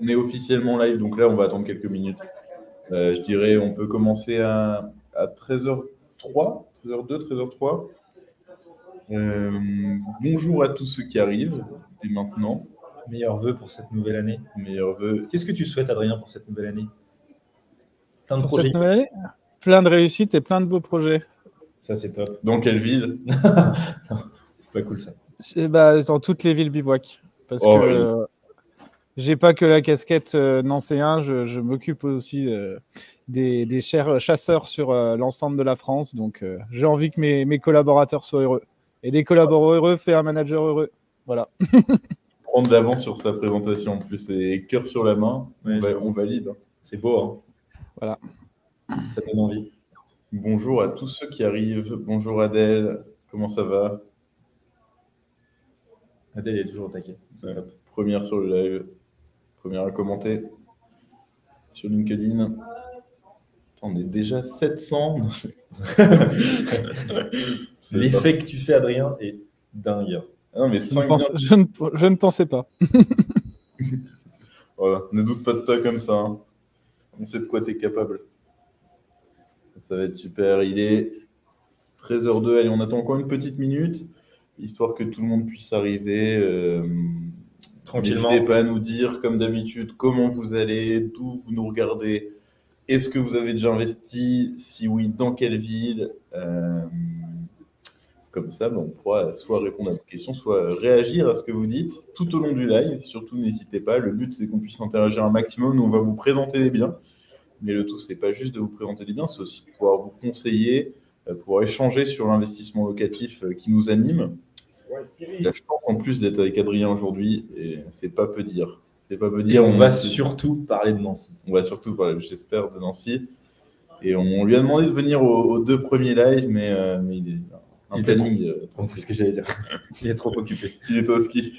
On est officiellement live, donc là, on va attendre quelques minutes. Je dirais, on peut commencer à 13h03, 13h02, 13h03. Bonjour à tous ceux qui arrivent dès maintenant. Meilleurs vœux pour cette nouvelle année. Meilleurs vœux. Qu'est-ce que tu souhaites, Adrien, pour cette nouvelle année? Plein de Pour projets. cette nouvelle année, plein de réussites et plein de beaux projets. Ça, c'est top. Dans quelle ville? C'est pas cool, ça. Dans toutes les villes bivouac. Parce Oh, que j'ai pas que la casquette nancéen, je m'occupe aussi des chers chasseurs sur l'ensemble de la France. Donc, j'ai envie que mes collaborateurs soient heureux. Et des collaborateurs heureux fait un manager heureux. Voilà. Prendre de l'avance sur sa présentation en plus et cœur sur la main, Ouais, on valide. C'est beau, hein. Voilà. Ça donne envie. Bonjour à tous ceux qui arrivent. Bonjour Adèle, comment ça va? Adèle est toujours au taquet. C'est top. Première sur le live, première à commenter sur LinkedIn. Attends, on est déjà 700. L'effet que tu fais, Adrien, est dingue. Ah non, mais Je ne pensais pas. Voilà, ne doute pas de toi comme ça. Hein. On sait de quoi tu es capable. Ça va être super. Il est 13h02. Allez, on attend encore une petite minute, histoire que tout le monde puisse arriver. Tranquillement. N'hésitez pas à nous dire, comme d'habitude, comment vous allez, d'où vous nous regardez. Est-ce que vous avez déjà investi? Si oui, dans quelle ville? Comme ça, on pourra soit répondre à vos questions, soit réagir à ce que vous dites tout au long du live. Surtout, n'hésitez pas. Le but, c'est qu'on puisse interagir un maximum. Nous, on va vous présenter des biens. Mais le tout, c'est pas juste de vous présenter des biens, c'est aussi de pouvoir vous conseiller, pouvoir échanger sur l'investissement locatif qui nous anime. La chance en plus d'être avec Adrien aujourd'hui, et c'est pas peu dire. C'est pas peu dire. Et on va surtout parler de Nancy. On va surtout parler, j'espère, de Nancy. Et on lui a demandé de venir aux 2 premiers lives, mais il est un planning. C'est ce que j'allais dire. Il est trop occupé. Il est au ski.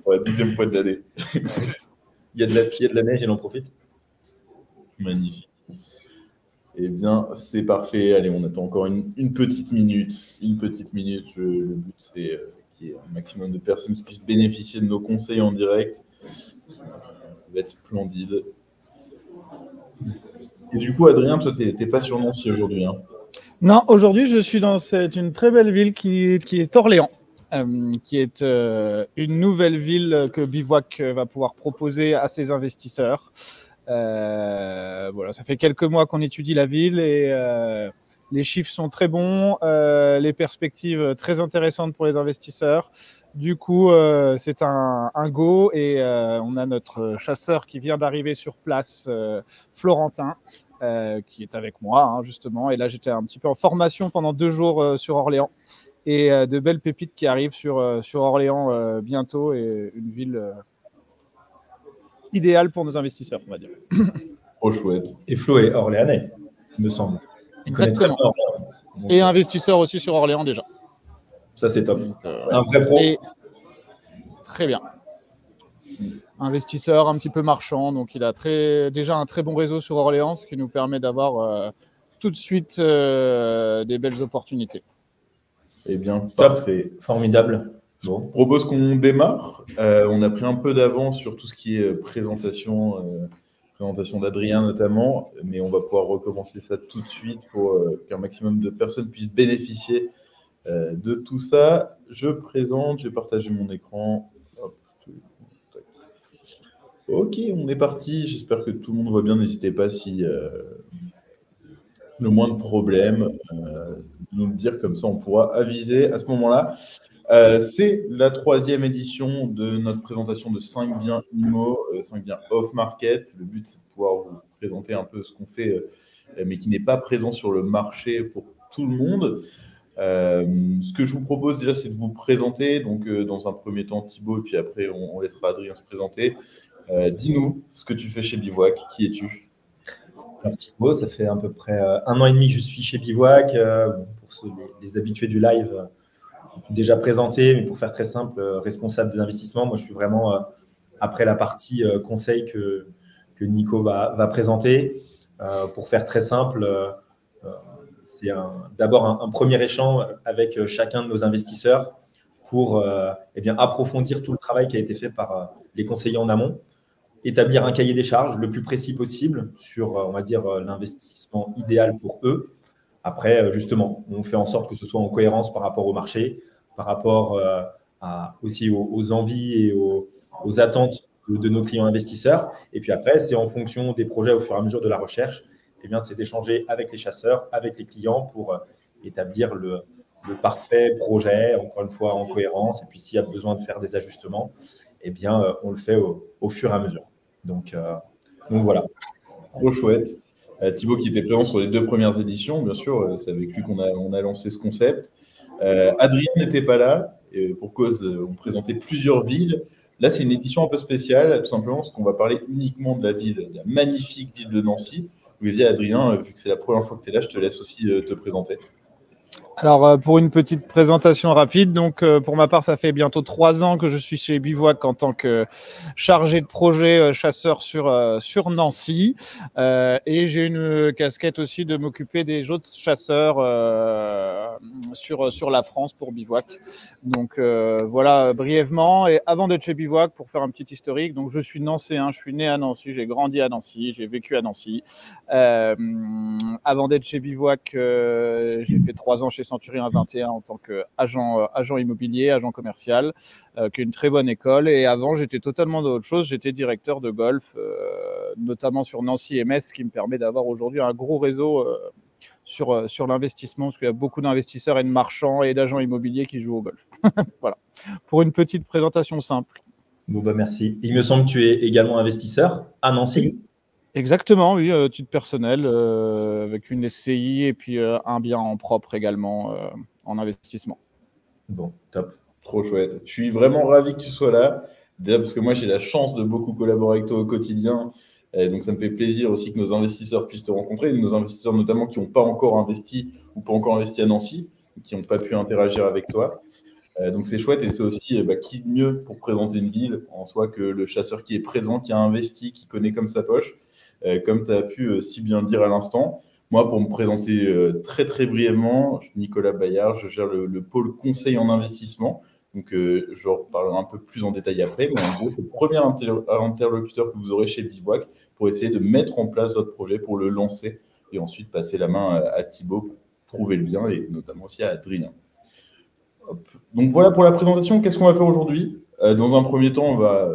Pour la 10e fois de l'année. Il y a de la neige, il en profite. Magnifique. Eh bien, c'est parfait. Allez, on attend encore une petite minute. Une petite minute. Le but, c'est qu'il y ait un maximum de personnes qui puissent bénéficier de nos conseils en direct. Ça va être splendide. Et du coup, Adrien, toi, tu n'es pas sur Nancy aujourd'hui. Hein. Non, aujourd'hui, je suis dans une très belle ville qui est Orléans, qui est une nouvelle ville que Bivouac va pouvoir proposer à ses investisseurs. Voilà, ça fait quelques mois qu'on étudie la ville et les chiffres sont très bons, les perspectives très intéressantes pour les investisseurs. Du coup, c'est un go et on a notre chasseur qui vient d'arriver sur place, Florentin, qui est avec moi, hein, justement. Et là, j'étais un petit peu en formation pendant 2 jours sur Orléans et de belles pépites qui arrivent sur Orléans bientôt et une ville idéal pour nos investisseurs, on va dire. Trop chouette. Et Flo est orléanais, il me semble. Il connaît très bien Orléans. Et investisseur aussi sur Orléans déjà. Ça, c'est top. Donc, un vrai pro. Très bien. Investisseur, un petit peu marchand. Donc, il a déjà un très bon réseau sur Orléans, ce qui nous permet d'avoir tout de suite des belles opportunités. Eh bien, top. Parfait. Formidable. Bon. Je propose qu'on démarre. On a pris un peu d'avance sur tout ce qui est présentation d'Adrien notamment, mais on va pouvoir recommencer ça tout de suite pour qu'un maximum de personnes puissent bénéficier de tout ça. Je vais partager mon écran. Hop. Ok, on est parti. J'espère que tout le monde voit bien. N'hésitez pas si le moins de problèmes, nous le dire comme ça, on pourra aviser à ce moment-là. C'est la 3e édition de notre présentation de 5 biens IMO, 5 biens off-market. Le but, c'est de pouvoir vous présenter un peu ce qu'on fait, mais qui n'est pas présent sur le marché pour tout le monde. Ce que je vous propose déjà, c'est de vous présenter. Donc, dans un premier temps, Thibaut, et puis après, on laissera Adrien se présenter. Dis-nous ce que tu fais chez Bivouac. Qui es-tu? Alors Thibaut, ça fait à peu près 1 an et demi que je suis chez Bivouac. Pour les habitués du live, déjà présenté, mais pour faire très simple, responsable des investissements. Moi, je suis vraiment après la partie conseil que Nico va présenter. Pour faire très simple, c'est d'abord un premier échange avec chacun de nos investisseurs pour approfondir tout le travail qui a été fait par les conseillers en amont, établir un cahier des charges le plus précis possible sur, on va dire, l'investissement idéal pour eux. Après, justement, on fait en sorte que ce soit en cohérence par rapport au marché, par rapport aussi aux envies et aux attentes de nos clients investisseurs. Et puis après, c'est en fonction des projets au fur et à mesure de la recherche, c'est d'échanger avec les chasseurs, avec les clients pour établir le parfait projet, encore une fois en cohérence. Et puis s'il y a besoin de faire des ajustements, on le fait au fur et à mesure. Donc voilà. Trop chouette. Thibaut qui était présent sur les 2 premières éditions, bien sûr, c'est avec lui qu'on a lancé ce concept. Adrien n'était pas là, et pour cause, on présentait plusieurs villes. Là, c'est une édition un peu spéciale, tout simplement parce qu'on va parler uniquement de la magnifique ville de Nancy. Vas-y, Adrien, vu que c'est la première fois que tu es là, je te laisse aussi te présenter. Alors, pour une petite présentation rapide, donc pour ma part, ça fait bientôt 3 ans que je suis chez Bivouac en tant que chargé de projet chasseur sur Nancy. Et j'ai une casquette aussi de m'occuper des autres chasseurs sur la France pour Bivouac. Donc voilà, brièvement. Et avant d'être chez Bivouac, pour faire un petit historique, donc je suis nancéen, je suis né à Nancy, j'ai grandi à Nancy, j'ai vécu à Nancy. Avant d'être chez Bivouac, j'ai fait 3 ans chez Centurion 21 en tant qu'agent immobilier, agent commercial, qui est une très bonne école. Et avant, j'étais totalement dans autre chose. J'étais directeur de golf, notamment sur Nancy et Metz, ce qui me permet d'avoir aujourd'hui un gros réseau sur l'investissement, parce qu'il y a beaucoup d'investisseurs et de marchands et d'agents immobiliers qui jouent au golf. Voilà, pour une petite présentation simple. Bon, merci. Il me semble que tu es également investisseur à Nancy. Exactement, oui, titre personnel, avec une SCI et puis un bien en propre également en investissement. Bon, top. Trop chouette. Je suis vraiment ravi que tu sois là. Déjà parce que moi, j'ai la chance de beaucoup collaborer avec toi au quotidien. Donc, ça me fait plaisir aussi que nos investisseurs puissent te rencontrer. Nos investisseurs notamment qui n'ont pas encore investi ou pas encore investi à Nancy, qui n'ont pas pu interagir avec toi. Donc, c'est chouette et c'est aussi qui de mieux pour présenter une ville en soi que le chasseur qui est présent, qui a investi, qui connaît comme sa poche. Comme tu as pu si bien le dire à l'instant. Moi, pour me présenter très, très brièvement, je suis Nicolas Bayard, je gère le pôle conseil en investissement. Donc, je reparlerai un peu plus en détail après. Mais en gros, c'est le premier interlocuteur que vous aurez chez Bivouac pour essayer de mettre en place votre projet, pour le lancer et ensuite passer la main à Thibaut pour trouver le bien et notamment aussi à Adrien. Hop. Donc, voilà pour la présentation. Qu'est-ce qu'on va faire aujourd'hui ? Dans un premier temps, on va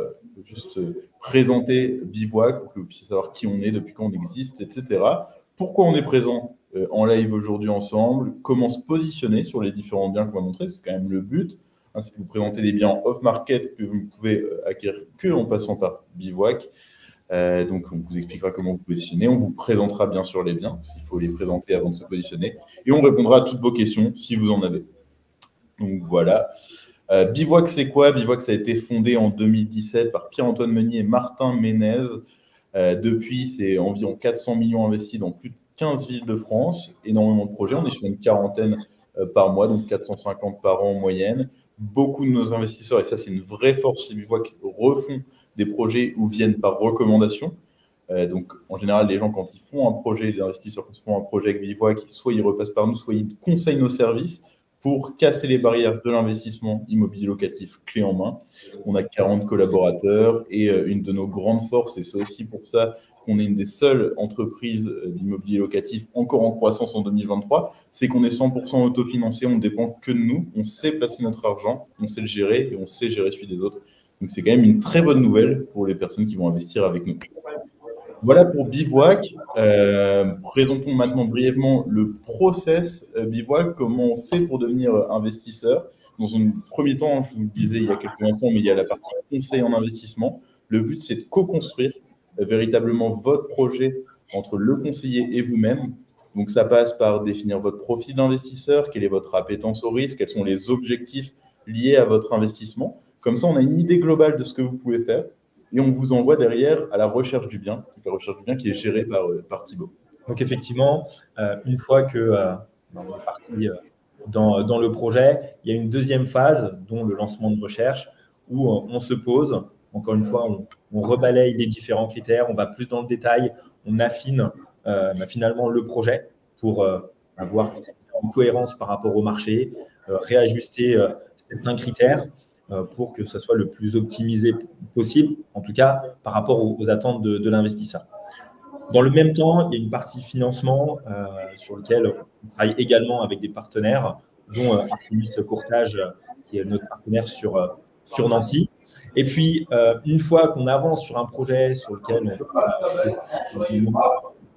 juste présenter Bivouac pour que vous puissiez savoir qui on est, depuis quand on existe, etc. Pourquoi on est présent en live aujourd'hui ensemble, comment se positionner sur les différents biens qu'on va montrer, c'est quand même le but. C'est de vous présenter des biens off-market que vous ne pouvez acquérir que en passant par Bivouac. Donc, on vous expliquera comment vous positionnez. On vous présentera bien sûr les biens, s'il faut les présenter avant de se positionner. Et on répondra à toutes vos questions si vous en avez. Donc, voilà. Bivouac, c'est quoi ? Bivouac, ça a été fondé en 2017 par Pierre-Antoine Meunier et Martin Ménez. Depuis, c'est environ 400 millions investis dans plus de 15 villes de France. Énormément de projets. On est sur une quarantaine par mois, donc 450 par an en moyenne. Beaucoup de nos investisseurs, et ça, c'est une vraie force chez Bivouac, refont des projets ou viennent par recommandation. Donc, en général, les gens, quand ils font un projet, les investisseurs, quand ils font un projet avec Bivouac, soit ils repassent par nous, soit ils conseillent nos services pour casser les barrières de l'investissement immobilier locatif clé en main. On a 40 collaborateurs et une de nos grandes forces, et c'est aussi pour ça qu'on est une des seules entreprises d'immobilier locatif encore en croissance en 2023, c'est qu'on est 100% autofinancé, on ne dépend que de nous, on sait placer notre argent, on sait le gérer et on sait gérer celui des autres. Donc, c'est quand même une très bonne nouvelle pour les personnes qui vont investir avec nous. Voilà pour Bivouac. Présentons maintenant brièvement le process Bivouac, comment on fait pour devenir investisseur. Dans un premier temps, je vous le disais il y a quelques instants, mais il y a la partie conseil en investissement. Le but, c'est de co-construire véritablement votre projet entre le conseiller et vous-même. Donc, ça passe par définir votre profil d'investisseur, quelle est votre appétence au risque, quels sont les objectifs liés à votre investissement. Comme ça, on a une idée globale de ce que vous pouvez faire. Et on vous envoie derrière à la recherche du bien, la recherche du bien qui est gérée par Thibaut. Donc, effectivement, une fois que on est parti dans le projet, il y a une deuxième phase, dont le lancement de recherche, où on se pose. Encore une fois, on rebalaye les différents critères, on va plus dans le détail, on affine finalement le projet pour voir que c'est en cohérence par rapport au marché, réajuster certains critères pour que ce soit le plus optimisé possible, en tout cas par rapport aux attentes de l'investisseur. Dans le même temps, il y a une partie financement sur lequel on travaille également avec des partenaires, dont Artemis Courtage, qui est notre partenaire sur Nancy. Et puis, une fois qu'on avance sur un projet sur lequel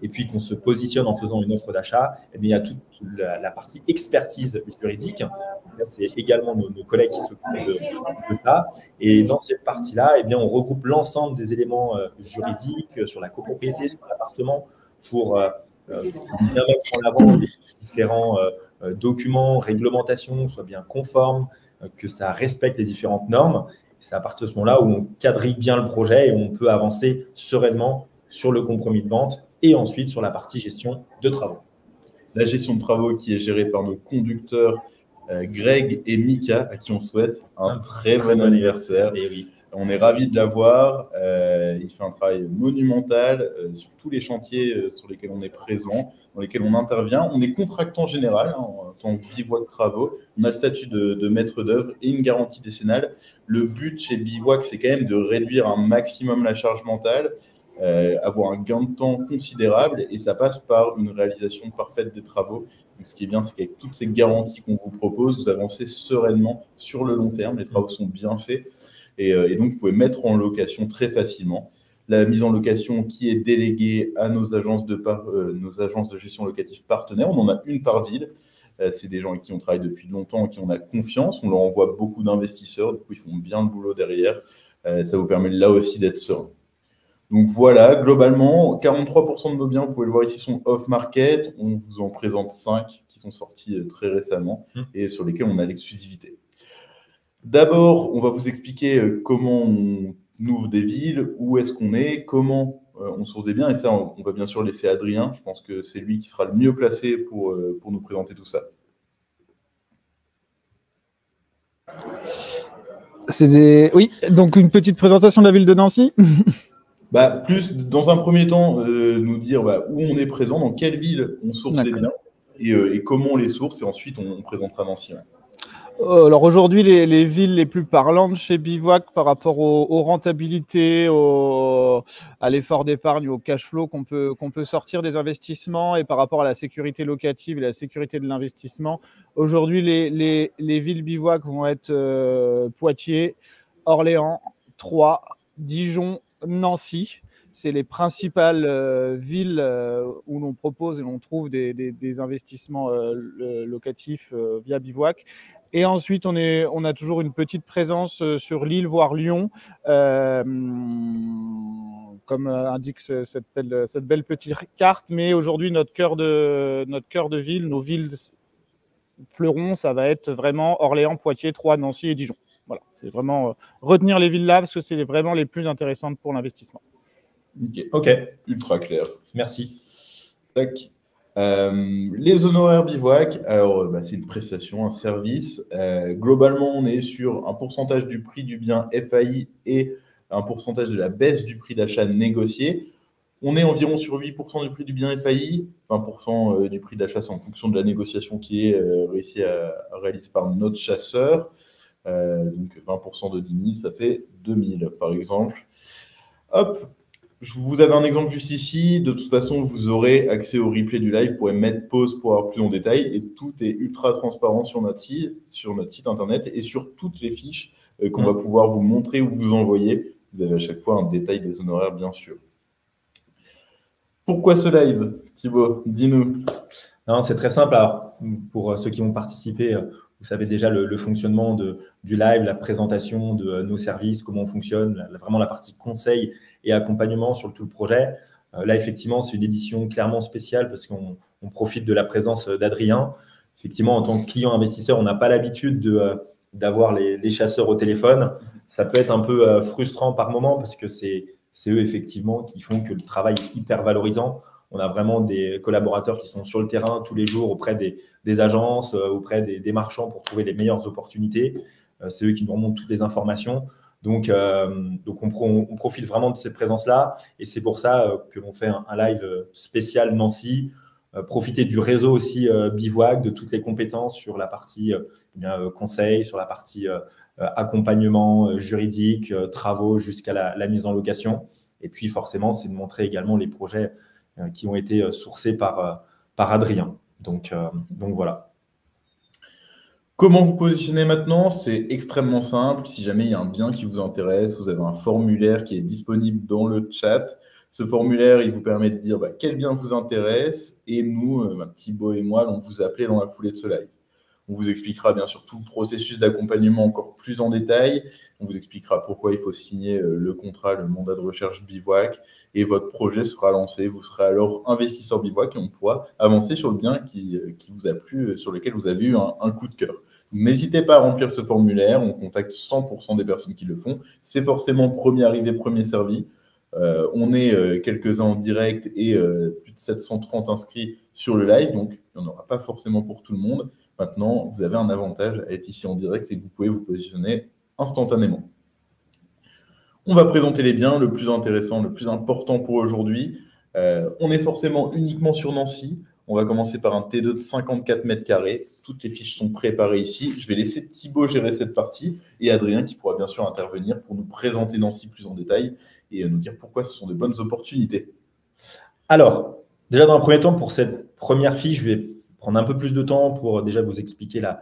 et puis qu'on se positionne en faisant une offre d'achat, eh bien, il y a toute la partie expertise juridique. C'est également nos collègues qui s'occupent de ça. Et dans cette partie-là, eh bien, on regroupe l'ensemble des éléments juridiques sur la copropriété, sur l'appartement, pour bien mettre en avant les différents documents, réglementations, soient bien conformes, que ça respecte les différentes normes. C'est à partir de ce moment-là où on quadrille bien le projet et où on peut avancer sereinement sur le compromis de vente et ensuite sur la partie gestion de travaux. La gestion de travaux qui est gérée par nos conducteurs Greg et Mika, à qui on souhaite un très bon anniversaire. Et oui. On est ravis de l'avoir. Il fait un travail monumental sur tous les chantiers sur lesquels on est présent, dans lesquels on intervient. On est contractant général en tant que Bivouac Travaux. On a le statut de maître d'œuvre et une garantie décennale. Le but chez Bivouac, c'est quand même de réduire un maximum la charge mentale, avoir un gain de temps considérable, et ça passe par une réalisation parfaite des travaux. Donc, ce qui est bien, c'est qu'avec toutes ces garanties qu'on vous propose, vous avancez sereinement sur le long terme. Les travaux sont bien faits. Et donc, vous pouvez mettre en location très facilement. La mise en location qui est déléguée à nos agences de gestion locative partenaires. On en a une par ville. C'est des gens avec qui on travaille depuis longtemps, en qui on a confiance. On leur envoie beaucoup d'investisseurs. Du coup, ils font bien le boulot derrière. Ça vous permet là aussi d'être serein. Donc voilà, globalement, 43% de nos biens, vous pouvez le voir ici, sont off-market. On vous en présente 5 qui sont sortis très récemment et sur lesquels on a l'exclusivité. D'abord, on va vous expliquer comment on ouvre des villes, où est-ce qu'on est, comment on source des biens. Et ça, on va bien sûr laisser Adrien. Je pense que c'est lui qui sera le mieux placé pour nous présenter tout ça. Oui, donc une petite présentation de la ville de Nancy. Plus, dans un premier temps, nous dire où on est présent, dans quelle ville on source des biens et comment on les source. Et ensuite, on présentera Nancy. Alors aujourd'hui, les villes les plus parlantes chez Bivouac par rapport aux rentabilités, à l'effort d'épargne, au cash flow qu'on peut sortir des investissements et par rapport à la sécurité locative et la sécurité de l'investissement. Aujourd'hui, les villes Bivouac vont être Poitiers, Orléans, Troyes, Dijon, Nancy. C'est les principales villes où l'on propose et l'on trouve des investissements locatifs via Bivouac. Et ensuite, on a toujours une petite présence sur Lille, voire Lyon, comme indique cette belle petite carte. Mais aujourd'hui, notre cœur de ville, nos villes fleurons, ça va être vraiment Orléans, Poitiers, Troyes, Nancy et Dijon. Voilà, c'est vraiment retenir les villes là parce que c'est vraiment les plus intéressantes pour l'investissement. Ok. Ultra clair. Merci. Tac. Les honoraires Bivouac, alors c'est une prestation, un service. Globalement, on est sur un pourcentage du prix du bien FAI et un pourcentage de la baisse du prix d'achat négocié. On est environ sur 8% du prix du bien FAI, 20% du prix d'achat, c'est en fonction de la négociation qui est réussie à réaliser par notre chasseur. Donc 20% de 10 000, ça fait 2 000 par exemple. Hop, vous avez un exemple juste ici. De toute façon, vous aurez accès au replay du live. Vous pourrez mettre pause pour avoir plus en détail. Et tout est ultra transparent sur notre site internet et sur toutes les fiches qu'on va pouvoir vous montrer ou vous envoyer. Vous avez à chaque fois un détail des honoraires, bien sûr. Pourquoi ce live, Thibaut? Dis-nous. Non, c'est très simple. Alors, pour ceux qui ont participé, vous savez déjà le fonctionnement du live, la présentation de nos services, comment on fonctionne, vraiment la partie conseil et accompagnement sur tout le projet. Là, effectivement, c'est une édition clairement spéciale parce qu'on profite de la présence d'Adrien. Effectivement, en tant que client investisseur, on n'a pas l'habitude d'avoir les chasseurs au téléphone. Ça peut être un peu frustrant par moment parce que c'est eux, effectivement, qui font que le travail est hyper valorisant. On a vraiment des collaborateurs qui sont sur le terrain tous les jours auprès des agences, auprès des marchands pour trouver les meilleures opportunités. C'est eux qui nous remontent toutes les informations. Donc on profite vraiment de cette présence-là. Et c'est pour ça que l'on fait un live spécial Nancy. profiter du réseau aussi Bivouac, de toutes les compétences sur la partie conseil, sur la partie accompagnement juridique, travaux jusqu'à la mise en location. Et puis forcément, c'est de montrer également les projets qui ont été sourcés par Adrien. Donc voilà. Comment vous positionnez maintenant? C'est extrêmement simple. Si jamais il y a un bien qui vous intéresse, vous avez un formulaire qui est disponible dans le chat. Ce formulaire, il vous permet de dire quel bien vous intéresse. Et nous, Thibaut et moi, on vous appelait dans la foulée de ce live. On vous expliquera bien sûr tout le processus d'accompagnement encore plus en détail. On vous expliquera pourquoi il faut signer le contrat, le mandat de recherche Bivouac. Et votre projet sera lancé. Vous serez alors investisseur Bivouac et on pourra avancer sur le bien qui vous a plu, sur lequel vous avez eu un coup de cœur. N'hésitez pas à remplir ce formulaire. On contacte 100% des personnes qui le font. C'est forcément premier arrivé, premier servi. On est quelques-uns en direct et plus de 730 inscrits sur le live. Donc, il n'y en aura pas forcément pour tout le monde. Maintenant, vous avez un avantage à être ici en direct, c'est que vous pouvez vous positionner instantanément. On va présenter les biens, le plus intéressant, le plus important pour aujourd'hui. On est forcément uniquement sur Nancy. On va commencer par un T2 de 54 mètres carrés. Toutes les fiches sont préparées ici. Je vais laisser Thibaut gérer cette partie et Adrien qui pourra bien sûr intervenir pour nous présenter Nancy plus en détail et nous dire pourquoi ce sont de bonnes opportunités. Alors, déjà dans un premier temps, pour cette première fiche, je vais prendre un peu plus de temps pour déjà vous expliquer la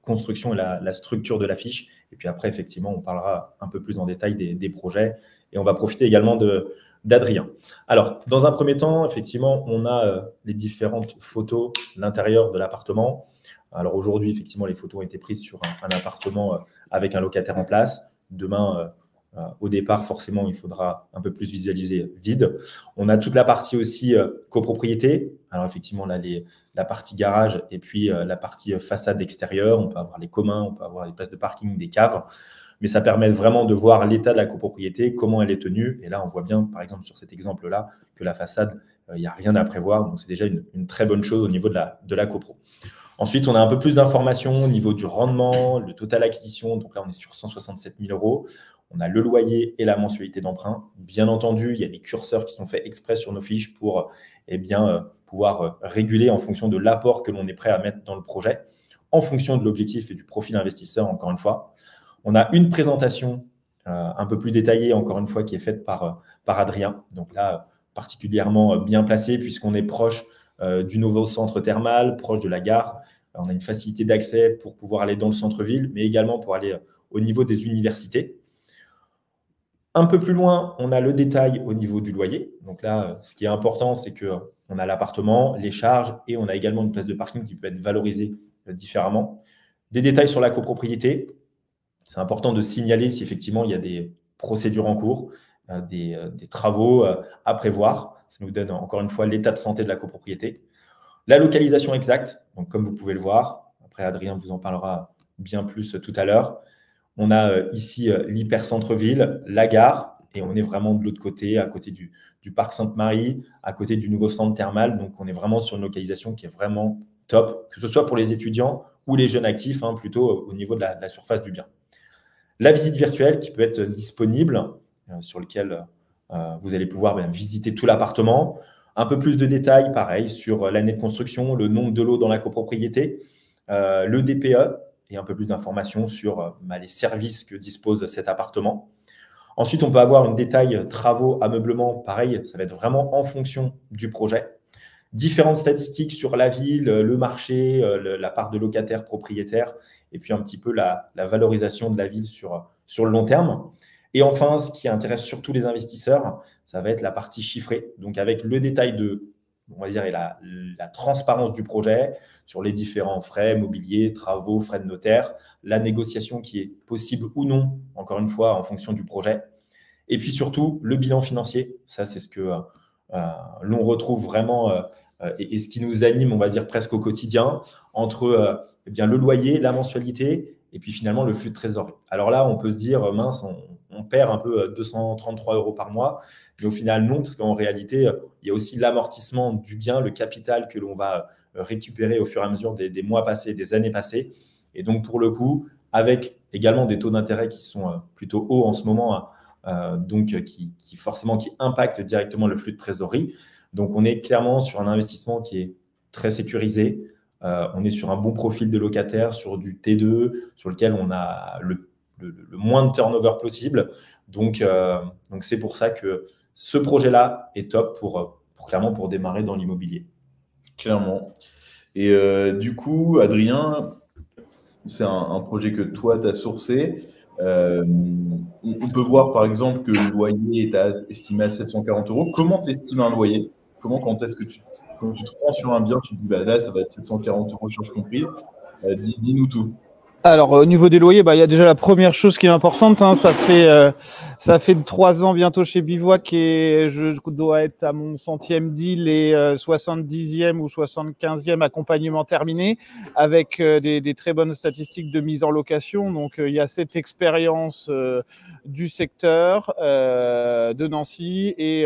construction et la structure de la fiche. Et puis après, effectivement, on parlera un peu plus en détail des projets et on va profiter également d'Adrien. Alors, dans un premier temps, effectivement, on a les différentes photos de l'intérieur de l'appartement. Alors aujourd'hui, effectivement, les photos ont été prises sur un appartement avec un locataire en place. Demain, au départ, forcément, il faudra un peu plus visualiser vide. On a toute la partie aussi copropriété. Alors effectivement, là, la partie garage et puis la partie façade extérieure. On peut avoir les communs, on peut avoir les places de parking, des caves. Mais ça permet vraiment de voir l'état de la copropriété, comment elle est tenue. Et là, on voit bien, par exemple, sur cet exemple-là, que la façade, il n'y a rien à prévoir. Donc, c'est déjà une très bonne chose au niveau de la copro. Ensuite, on a un peu plus d'informations au niveau du rendement, le total acquisition. Donc là, on est sur 167 000 €. On a le loyer et la mensualité d'emprunt. Bien entendu, il y a des curseurs qui sont faits exprès sur nos fiches pour pouvoir réguler en fonction de l'apport que l'on est prêt à mettre dans le projet, en fonction de l'objectif et du profil investisseur, encore une fois. On a une présentation un peu plus détaillée, encore une fois, qui est faite par Adrien. Donc là, particulièrement bien placée, puisqu'on est proche du nouveau centre thermal, proche de la gare. On a une facilité d'accès pour pouvoir aller dans le centre-ville, mais également pour aller au niveau des universités. Un peu plus loin, on a le détail au niveau du loyer. Donc là, ce qui est important, c'est qu'on a l'appartement, les charges et on a également une place de parking qui peut être valorisée différemment. Des détails sur la copropriété. C'est important de signaler si effectivement il y a des procédures en cours, des travaux à prévoir. Ça nous donne encore une fois l'état de santé de la copropriété. La localisation exacte, donc comme vous pouvez le voir, après Adrien vous en parlera bien plus tout à l'heure. On a ici l'hyper-centre-ville, la gare, et on est vraiment de l'autre côté, à côté du parc Sainte-Marie, à côté du nouveau centre thermal. Donc, on est vraiment sur une localisation qui est vraiment top, que ce soit pour les étudiants ou les jeunes actifs, plutôt au niveau de la surface du bien. La visite virtuelle qui peut être disponible, sur lequel vous allez pouvoir visiter tout l'appartement. Un peu plus de détails, pareil, sur l'année de construction, le nombre de lots dans la copropriété, le DPE, et un peu plus d'informations sur les services que dispose cet appartement. Ensuite, on peut avoir une détail travaux, ameublement, pareil, ça va être vraiment en fonction du projet. Différentes statistiques sur la ville, le marché, la part de locataires, propriétaires, et puis un petit peu la valorisation de la ville sur le long terme. Et enfin, ce qui intéresse surtout les investisseurs, ça va être la partie chiffrée, donc avec le détail on va dire, et la transparence du projet sur les différents frais mobiliers, travaux, frais de notaire, la négociation qui est possible ou non, encore une fois, en fonction du projet. Et puis surtout, le bilan financier. Ça, c'est ce que l'on retrouve vraiment et ce qui nous anime, on va dire, presque au quotidien, entre le loyer, la mensualité et puis finalement le flux de trésorerie. Alors là, on peut se dire, mince, on perd un peu 233 € par mois. Mais au final, non, parce qu'en réalité, il y a aussi l'amortissement du bien, le capital que l'on va récupérer au fur et à mesure des mois passés, des années passées. Et donc, pour le coup, avec également des taux d'intérêt qui sont plutôt hauts en ce moment, donc qui impactent directement le flux de trésorerie. Donc, on est clairement sur un investissement qui est très sécurisé. On est sur un bon profil de locataire, sur du T2, sur lequel on a le moins de turnover possible. Donc c'est pour ça que ce projet-là est top clairement pour démarrer dans l'immobilier. Clairement. Et du coup, Adrien, c'est un projet que toi, tu as sourcé. On peut voir par exemple que le loyer est estimé à 740 €. Comment tu estimes un loyer? Comment, quand est-ce que quand tu te rends sur un bien, tu te dis bah, là, ça va être 740 € charges comprises? Dis-nous tout. Alors, au niveau des loyers, il y a déjà la première chose qui est importante. Hein, ça fait 3 ans bientôt chez Bivouac et je dois être à mon 100e deal et 70e ou 75e accompagnement terminé avec des très bonnes statistiques de mise en location. Donc, il y a cette expérience du secteur de Nancy et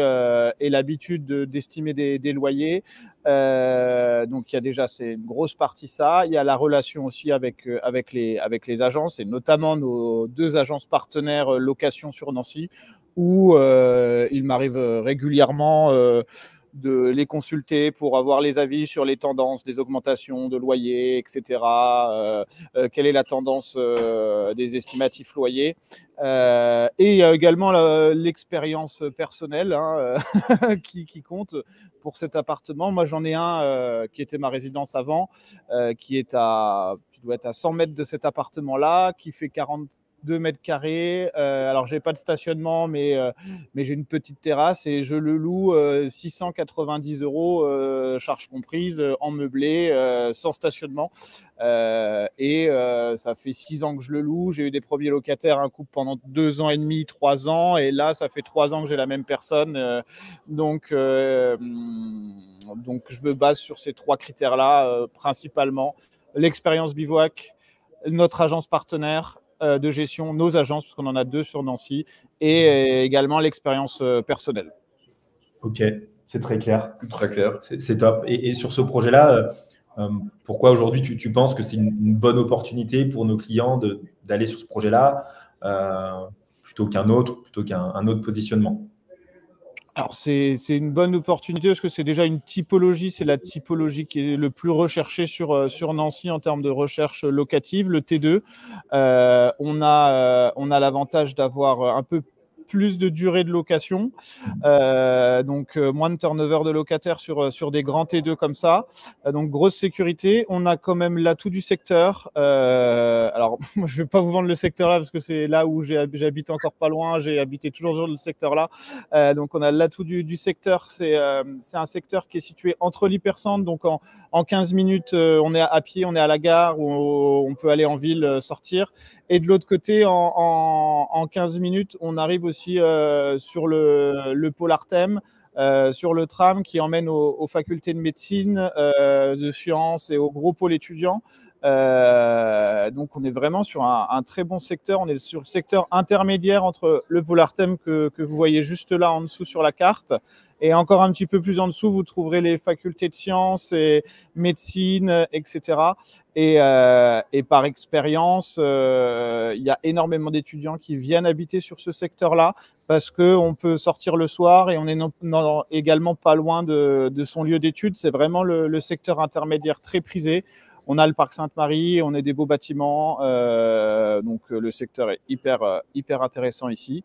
l'habitude d'estimer des loyers. Donc il y a déjà, c'est une grosse partie ça. Il y a la relation aussi avec les agences et notamment nos 2 agences partenaires location sur Nancy où il m'arrive régulièrement de les consulter pour avoir les avis sur les tendances des augmentations de loyers, etc. Quelle est la tendance des estimatifs loyers. Et il y a également l'expérience personnelle hein, qui compte pour cet appartement. Moi, j'en ai un qui était ma résidence avant, qui doit être à 100 mètres de cet appartement-là, qui fait 42 mètres carrés. Alors, je n'ai pas de stationnement, mais j'ai une petite terrasse et je le loue 690 €, charges comprises, en meublé, sans stationnement. Et ça fait 6 ans que je le loue. J'ai eu des premiers locataires, un couple pendant 2 ans et demi, 3 ans. Et là, ça fait 3 ans que j'ai la même personne. Donc, je me base sur ces 3 critères-là, principalement. L'expérience Bivouac, notre agence partenaire de gestion, nos agences, parce qu'on en a 2 sur Nancy, et également l'expérience personnelle. Ok, c'est très clair. Très clair. C'est top. Et sur ce projet-là, pourquoi aujourd'hui tu penses que c'est une bonne opportunité pour nos clients d'aller sur ce projet-là plutôt qu'un autre positionnement? Alors, c'est une bonne opportunité parce que c'est déjà une typologie, c'est la typologie qui est le plus recherchée sur Nancy en termes de recherche locative, le T2. On a l'avantage d'avoir un peu plus de durée de location, donc moins de turnover de locataires sur des grands T2 comme ça, donc grosse sécurité. On a quand même l'atout du secteur. Alors, moi, je ne vais pas vous vendre le secteur là parce que c'est là où j'habite encore pas loin, j'ai habité toujours dans le secteur là. Donc, on a l'atout du secteur. C'est un secteur qui est situé entre l'hypercentre, donc en 15 minutes, on est à pied, on est à la gare, où on peut aller en ville, sortir. Et de l'autre côté, en 15 minutes, on arrive aussi sur le pôle Artem, sur le tram qui emmène aux facultés de médecine, de sciences et au gros pôle étudiant. Donc, on est vraiment sur un très bon secteur. On est sur le secteur intermédiaire entre le pôle Artem que vous voyez juste là en dessous sur la carte. Et encore un petit peu plus en dessous, vous trouverez les facultés de sciences et médecine, etc. Et par expérience, il y a énormément d'étudiants qui viennent habiter sur ce secteur-là parce qu'on peut sortir le soir et on est également pas loin de son lieu d'études. C'est vraiment le secteur intermédiaire très prisé. On a le parc Sainte-Marie, on a des beaux bâtiments, donc le secteur est hyper intéressant ici.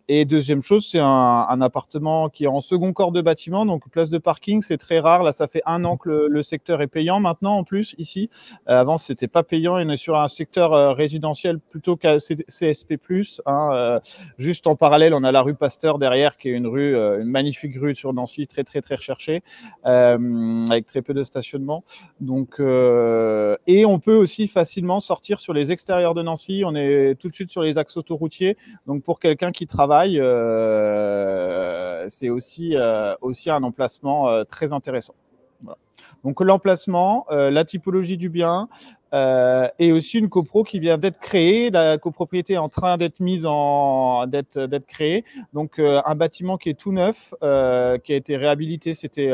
Et deuxième chose, c'est un appartement qui est en second corps de bâtiment, donc place de parking, c'est très rare. Là, ça fait 1 an que le secteur est payant maintenant en plus ici. Avant, c'était pas payant. On est sur un secteur résidentiel plutôt qu'à CSP+. Hein, juste en parallèle, on a la rue Pasteur derrière, qui est une magnifique rue sur Nancy, très recherchée, avec très peu de stationnement. Donc, et on peut aussi facilement sortir sur les extérieurs de Nancy. On est tout de suite sur les axes autoroutiers. Donc, pour quelqu'un qui travaille, c'est aussi un emplacement très intéressant. Voilà. Donc, l'emplacement, la typologie du bien et aussi une copro qui vient d'être créée. La copropriété est en train d'être d'être créée. Donc, un bâtiment qui est tout neuf, qui a été réhabilité. C'était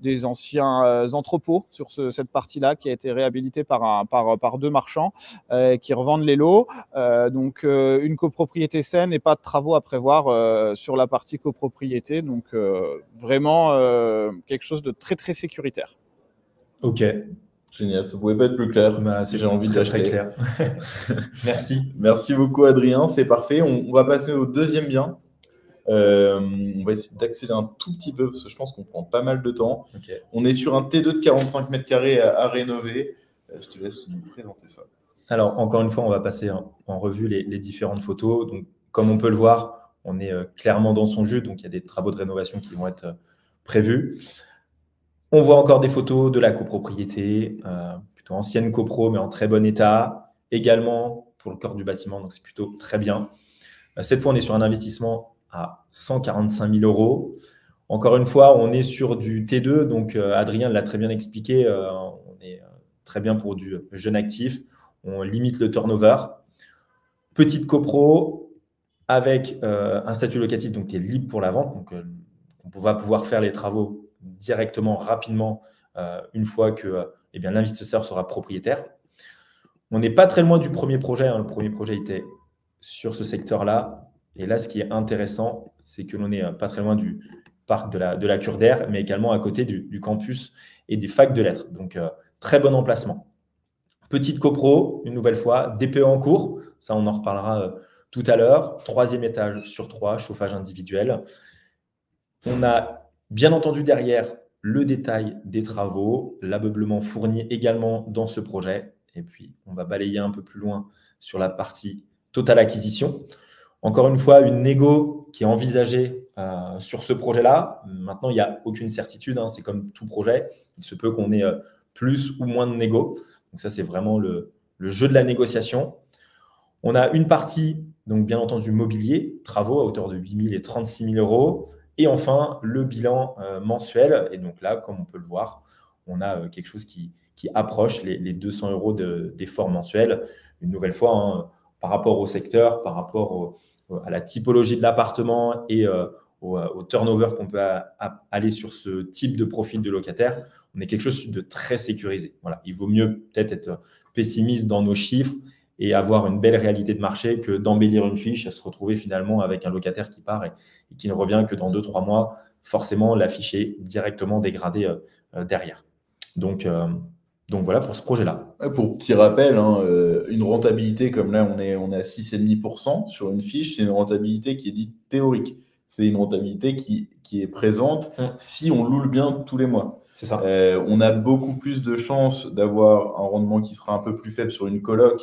des anciens entrepôts sur cette partie-là qui a été réhabilitée par 2 marchands qui revendent les lots. Donc, une copropriété saine et pas de travaux à prévoir sur la partie copropriété. Donc, vraiment quelque chose de très, très sécuritaire. Ok. Génial, ça ne pouvait pas être plus clair. J'ai envie de l'acheter. Très clair. Merci. Merci beaucoup, Adrien. C'est parfait. On va passer au deuxième bien. On va essayer d'accélérer un tout petit peu parce que je pense qu'on prend pas mal de temps. Okay. On est sur un T2 de 45 mètres carrés à rénover. Je te laisse nous présenter ça. Alors, encore une fois, on va passer en revue les différentes photos. Donc, comme on peut le voir, on est clairement dans son jus. Donc, il y a des travaux de rénovation qui vont être prévus. On voit encore des photos de la copropriété, plutôt ancienne copro, mais en très bon état. Également pour le corps du bâtiment, donc c'est plutôt très bien. Cette fois, on est sur un investissement à 145 000 €. Encore une fois, on est sur du T2, donc Adrien l'a très bien expliqué, on est très bien pour du jeune actif. On limite le turnover. Petite copro avec un statut locatif donc, qui est libre pour la vente. Donc, on va pouvoir faire les travaux directement, rapidement, une fois que l'investisseur sera propriétaire. On n'est pas très loin du premier projet. Le premier projet était sur ce secteur-là. Et là, ce qui est intéressant, c'est que l'on n'est pas très loin du parc de la Cure d'Air, mais également à côté du campus et des facs de lettres. Donc, très bon emplacement. Petite copro, une nouvelle fois, DPE en cours. Ça, on en reparlera tout à l'heure. 3e étage sur 3, chauffage individuel. On a bien entendu derrière le détail des travaux, l'ameublement fourni également dans ce projet. Et puis, on va balayer un peu plus loin sur la partie totale acquisition. Encore une fois, une négo qui est envisagée sur ce projet-là. Maintenant, il n'y a aucune certitude. C'est comme tout projet. Il se peut qu'on ait plus ou moins de négo. Donc ça, c'est vraiment le jeu de la négociation. On a une partie, donc bien entendu, mobilier, travaux à hauteur de 8 000 et 36 000 €. Et enfin, le bilan mensuel. Et donc là, comme on peut le voir, on a quelque chose qui approche les 200 € d'effort mensuel. Une nouvelle fois, par rapport au secteur, par rapport à la typologie de l'appartement et au turnover qu'on peut aller sur ce type de profil de locataire, on est quelque chose de très sécurisé. Voilà. Il vaut mieux peut-être être pessimiste dans nos chiffres et avoir une belle réalité de marché que d'embellir une fiche et se retrouver finalement avec un locataire qui part et qui ne revient que dans 2-3 mois. Forcément, la fiche est directement dégradée derrière. Donc voilà pour ce projet-là. Pour petit rappel, une rentabilité comme là, on est à 6,5% sur une fiche, c'est une rentabilité qui est dite théorique. C'est une rentabilité qui est présente si on loue le bien tous les mois. C'est ça. On a beaucoup plus de chances d'avoir un rendement qui sera un peu plus faible sur une coloc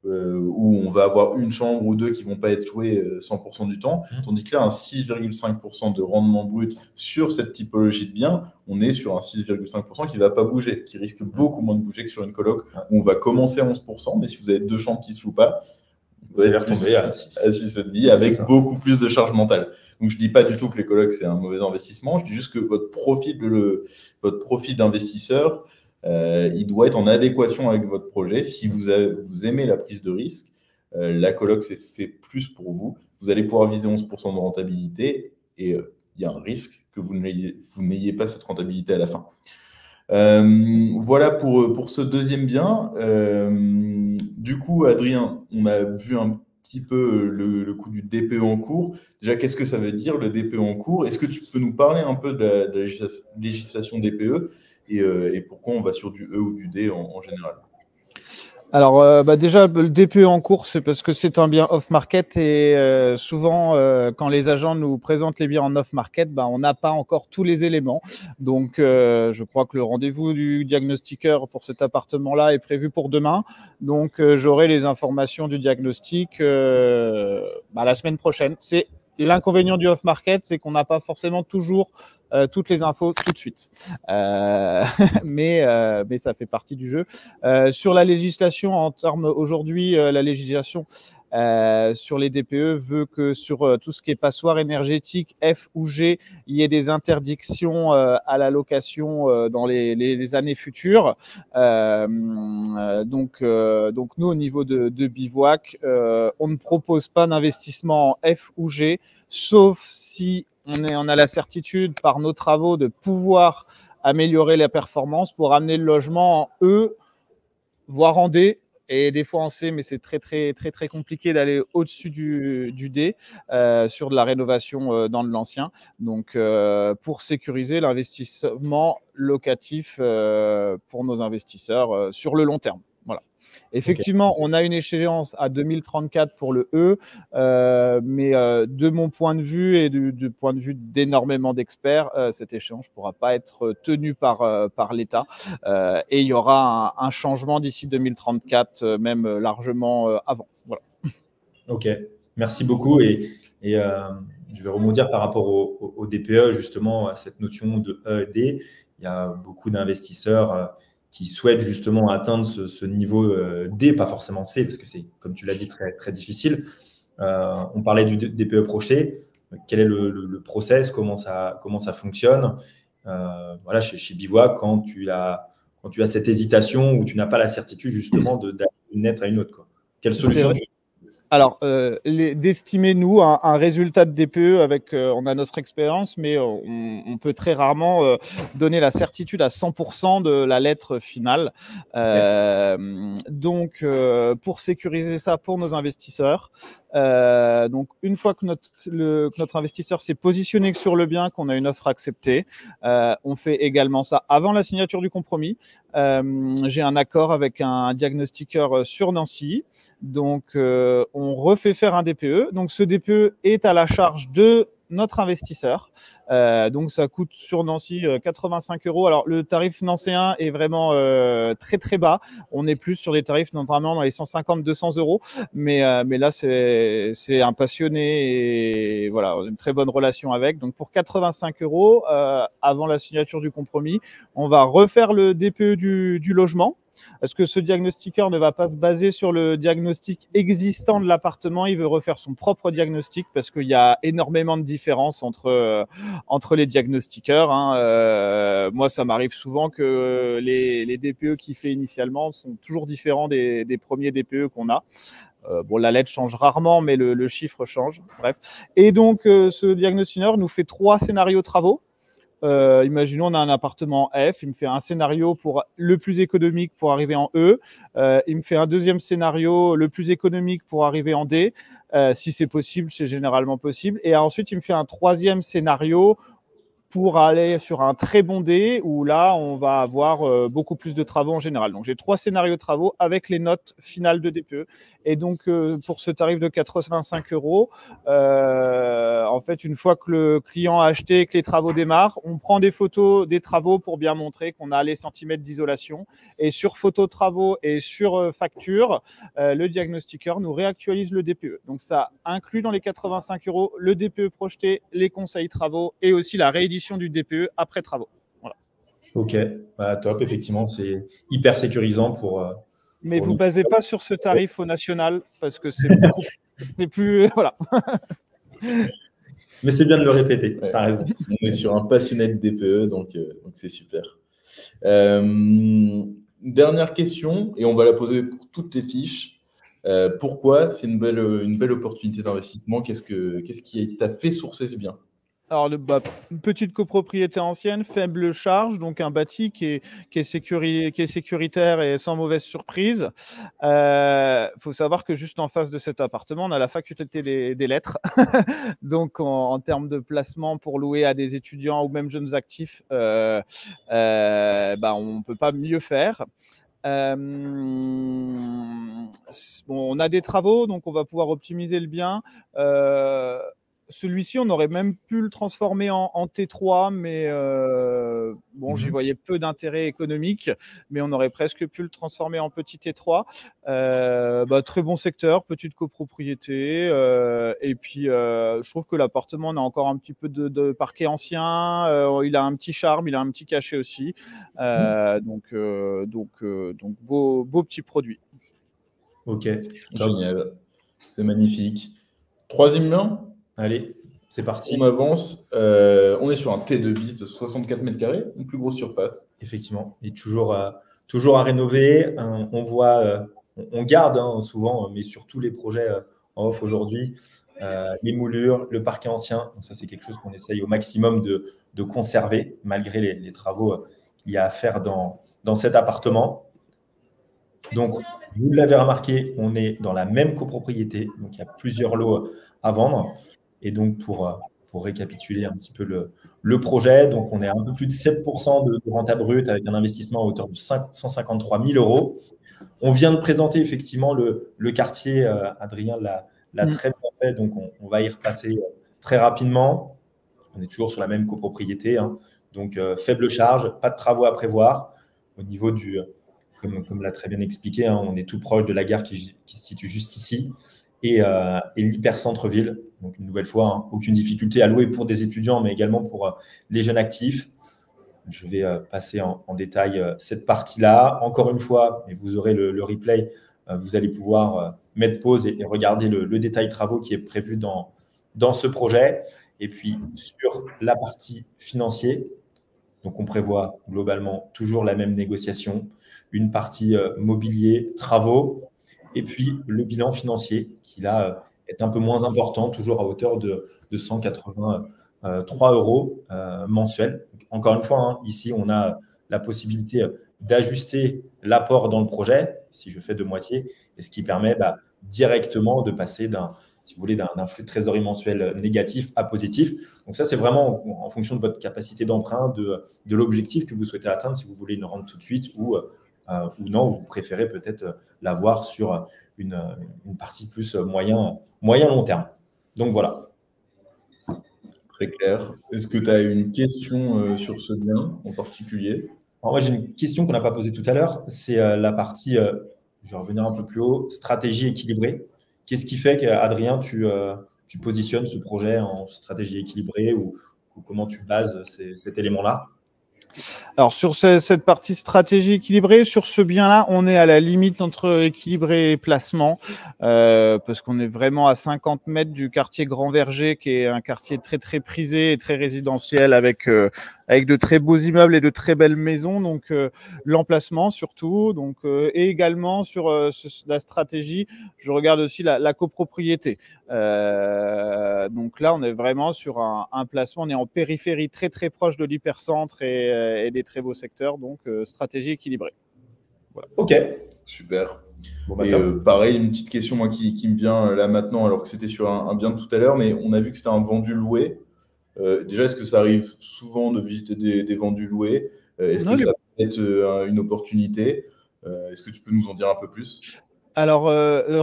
où on va avoir une chambre ou deux qui ne vont pas être louées 100% du temps, tandis que là, un 6,5% de rendement brut sur cette typologie de biens, on est sur un 6,5% qui ne va pas bouger, qui risque beaucoup moins de bouger que sur une coloc où on va commencer à 11%, mais si vous avez 2 chambres qui ne se louent pas, vous allez retomber à 6,5% avec beaucoup plus de charge mentale. Donc, je ne dis pas du tout que les colocs, c'est un mauvais investissement, je dis juste que votre profil d'investisseur, il doit être en adéquation avec votre projet. Si vous aimez la prise de risque, la coloc, c'est fait plus pour vous. Vous allez pouvoir viser 11% de rentabilité et il y a un risque que vous n'ayez pas cette rentabilité à la fin. Voilà pour ce deuxième bien. Du coup, Adrien, on a vu un petit peu le coût du DPE en cours. Déjà, qu'est-ce que ça veut dire le DPE en cours? Est-ce que tu peux nous parler un peu de la législation DPE et pourquoi on va sur du E ou du D en général? Alors, déjà, le DPE en cours, c'est parce que c'est un bien off-market et souvent, quand les agents nous présentent les biens en off-market, on n'a pas encore tous les éléments. Donc, je crois que le rendez-vous du diagnostiqueur pour cet appartement-là est prévu pour demain. Donc, j'aurai les informations du diagnostic la semaine prochaine. C'est l'inconvénient du off-market, c'est qu'on n'a pas forcément toujours toutes les infos tout de suite. Mais ça fait partie du jeu. Sur la législation, en termes aujourd'hui, la législation sur les DPE veut que sur tout ce qui est passoire énergétique, F ou G, il y ait des interdictions à la location dans les années futures. Donc nous, au niveau de Bivouac, on ne propose pas d'investissement en F ou G, sauf si on a la certitude par nos travaux de pouvoir améliorer la performance pour amener le logement en E, voire en D. Et des fois en C, mais c'est très, très, très, très compliqué d'aller au-dessus du D sur de la rénovation dans de l'ancien. Donc, pour sécuriser l'investissement locatif pour nos investisseurs sur le long terme. Voilà. Effectivement, on a une échéance à 2034 pour le E, mais de mon point de vue et du point de vue d'énormément d'experts, cette échéance ne pourra pas être tenue par l'État et il y aura un changement d'ici 2034, même largement avant. Voilà. Ok, merci beaucoup. Et je vais rebondir par rapport au DPE, justement, à cette notion de E et D. Il y a beaucoup d'investisseurs qui souhaitent justement atteindre ce niveau D, pas forcément C, parce que c'est, comme tu l'as dit, très, très difficile. On parlait du DPE projeté. Quel est le process, comment ça fonctionne voilà, chez Bivouac, quand tu as cette hésitation où tu n'as pas la certitude justement d'aller d'une lettre à une autre, quoi. Quelle solution Alors, d'estimer, nous, un résultat de DPE avec, on a notre expérience, mais on peut très rarement donner la certitude à 100% de la lettre finale. Donc, pour sécuriser ça pour nos investisseurs, donc une fois que notre investisseur s'est positionné sur le bien, qu'on a une offre acceptée, on fait également ça avant la signature du compromis. J'ai un accord avec un diagnostiqueur sur Nancy. Donc, on refait faire un DPE. Donc, ce DPE est à la charge de notre investisseur. Donc, ça coûte sur Nancy 85 €. Alors, le tarif nancéen est vraiment très, très bas. On est plus sur des tarifs notamment dans les 150-200 €. Mais là, c'est un passionné et voilà, une très bonne relation avec. Donc, pour 85 €, avant la signature du compromis, on va refaire le DPE du logement. Est-ce que ce diagnostiqueur ne va pas se baser sur le diagnostic existant de l'appartement? Il veut refaire son propre diagnostic parce qu'il y a énormément de différences entre les diagnostiqueurs. Moi, ça m'arrive souvent que les DPE qu'il fait initialement sont toujours différents des premiers DPE qu'on a. Bon, la lettre change rarement, mais le chiffre change. Bref. Et donc, ce diagnostiqueur nous fait 3 scénarios travaux. Imaginons, on a un appartement F, il me fait un scénario pour le plus économique pour arriver en E, il me fait un deuxième scénario le plus économique pour arriver en D, si c'est possible, c'est généralement possible, et ensuite il me fait un troisième scénario pour aller sur un très bon D où là, on va avoir beaucoup plus de travaux en général. Donc, j'ai 3 scénarios de travaux avec les notes finales de DPE. Et donc, pour ce tarif de 85 €, en fait, une fois que le client a acheté et que les travaux démarrent, on prend des photos des travaux pour bien montrer qu'on a les centimètres d'isolation. Et sur photo de travaux et sur facture, le diagnostiqueur nous réactualise le DPE. Donc, ça inclut dans les 85 € le DPE projeté, les conseils travaux et aussi la réédition du DPE après travaux. Voilà. Ok, top, effectivement, c'est hyper sécurisant mais vous ne basez pas sur ce tarif au national parce que c'est plus. Voilà. Mais c'est bien de le répéter, ouais. Tu as raison. On est sur un passionné de DPE, donc c'est super. Dernière question, et on va la poser pour toutes les fiches. Pourquoi c'est une belle opportunité d'investissement? Qu'est-ce qui t'a fait sourcer ce bien? Alors, une petite copropriété ancienne, faible charge, donc un bâti qui est sécuritaire et sans mauvaise surprise. Faut savoir que juste en face de cet appartement, on a la faculté des lettres. Donc, en termes de placement pour louer à des étudiants ou même jeunes actifs, on ne peut pas mieux faire. On a des travaux, donc on va pouvoir optimiser le bien. Celui-ci, on aurait même pu le transformer en T3, mais j'y voyais peu d'intérêt économique, mais on aurait presque pu le transformer en petit T3. Très bon secteur, petite copropriété, et puis je trouve que l'appartement, on a encore un petit peu de parquet ancien, il a un petit charme, il a un petit cachet aussi, donc beau petit produit. Ok, génial, c'est magnifique. Troisième bien. Allez, c'est parti. On avance. On est sur un T2 bis de 64 mètres carrés, une plus grosse surface. Effectivement. Et toujours à rénover. On voit, on garde souvent, mais sur tous les projets en off aujourd'hui, les moulures, le parquet ancien. Donc ça, c'est quelque chose qu'on essaye au maximum de conserver malgré les travaux il y a à faire dans cet appartement. Donc, vous l'avez remarqué, on est dans la même copropriété. Donc, il y a plusieurs lots à vendre. Et donc, pour récapituler un petit peu le projet, donc on est à un peu plus de 7% de renta brute avec un investissement à hauteur de 153 000 euros. On vient de présenter effectivement le quartier. Adrien l'a très bien fait, donc on va y repasser très rapidement. On est toujours sur la même copropriété, hein. Donc faible charge, pas de travaux à prévoir. Au niveau comme l'a très bien expliqué, hein, on est tout proche de la gare qui se situe juste ici et l'hyper-centre-ville. Donc une nouvelle fois, hein, aucune difficulté à louer pour des étudiants, mais également pour les jeunes actifs. Je vais passer en détail cette partie-là. Encore une fois, et vous aurez le replay, vous allez pouvoir mettre pause et regarder le détail travaux qui est prévu dans ce projet. Et puis, sur la partie financière, donc on prévoit globalement toujours la même négociation, une partie mobilier, travaux, et puis le bilan financier qui là est un peu moins important, toujours à hauteur de 183 euros mensuels. Encore une fois, hein, ici, on a la possibilité d'ajuster l'apport dans le projet, si je fais de moitié, et ce qui permet directement de passer si vous voulez, d'un flux de trésorerie mensuel négatif à positif. Donc ça, c'est vraiment en fonction de votre capacité d'emprunt, de l'objectif que vous souhaitez atteindre, si vous voulez une rente tout de suite ou non, vous préférez peut-être l'avoir sur une partie plus moyen-long terme. Donc voilà. Très clair. Est-ce que tu as une question sur ce bien en particulier? Alors moi, j'ai une question qu'on n'a pas posée tout à l'heure. C'est la partie, je vais revenir un peu plus haut, stratégie équilibrée. Qu'est-ce qui fait qu'Adrien, tu positionnes ce projet en stratégie équilibrée ou comment tu bases cet élément-là? Alors, sur cette partie stratégie équilibrée, sur ce bien-là, on est à la limite entre équilibré et placement, parce qu'on est vraiment à 50 mètres du quartier Grand Verger, qui est un quartier très, très prisé et très résidentiel avec de très beaux immeubles et de très belles maisons. Donc, l'emplacement surtout. Donc, et également sur la stratégie, je regarde aussi la copropriété. Donc là, on est vraiment sur un placement. On est en périphérie très, très proche de l'hypercentre et des très beaux secteurs. Donc, stratégie équilibrée. Voilà. OK. Super. Bon, et pareil, une petite question moi, qui me vient là maintenant, alors que c'était sur un bien de tout à l'heure, mais on a vu que c'était un vendu-loué. Déjà, est-ce que ça arrive souvent de visiter des vendus loués? Est-ce que ça peut être une opportunité? Est-ce que tu peux nous en dire un peu plus? Alors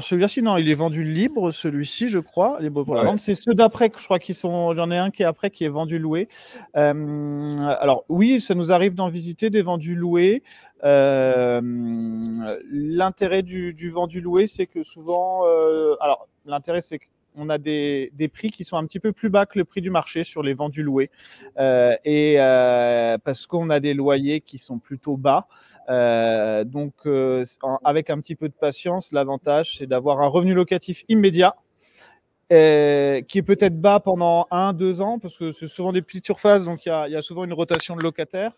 celui-ci, non, il est vendu libre, celui-ci, je crois. Libre pour la vente. C'est ceux d'après que je crois qu'ils sont. J'en ai un qui est après, qui est vendu loué. Alors oui, ça nous arrive d'en visiter des vendus loués. L'intérêt du vendu loué, c'est que souvent, alors l'intérêt, c'est qu'on a des prix qui sont un petit peu plus bas que le prix du marché sur les vendus loués, parce qu'on a des loyers qui sont plutôt bas. Donc, avec un petit peu de patience, l'avantage, c'est d'avoir un revenu locatif immédiat qui est peut-être bas pendant 1-2 ans, parce que c'est souvent des petites surfaces, donc il y a souvent une rotation de locataires.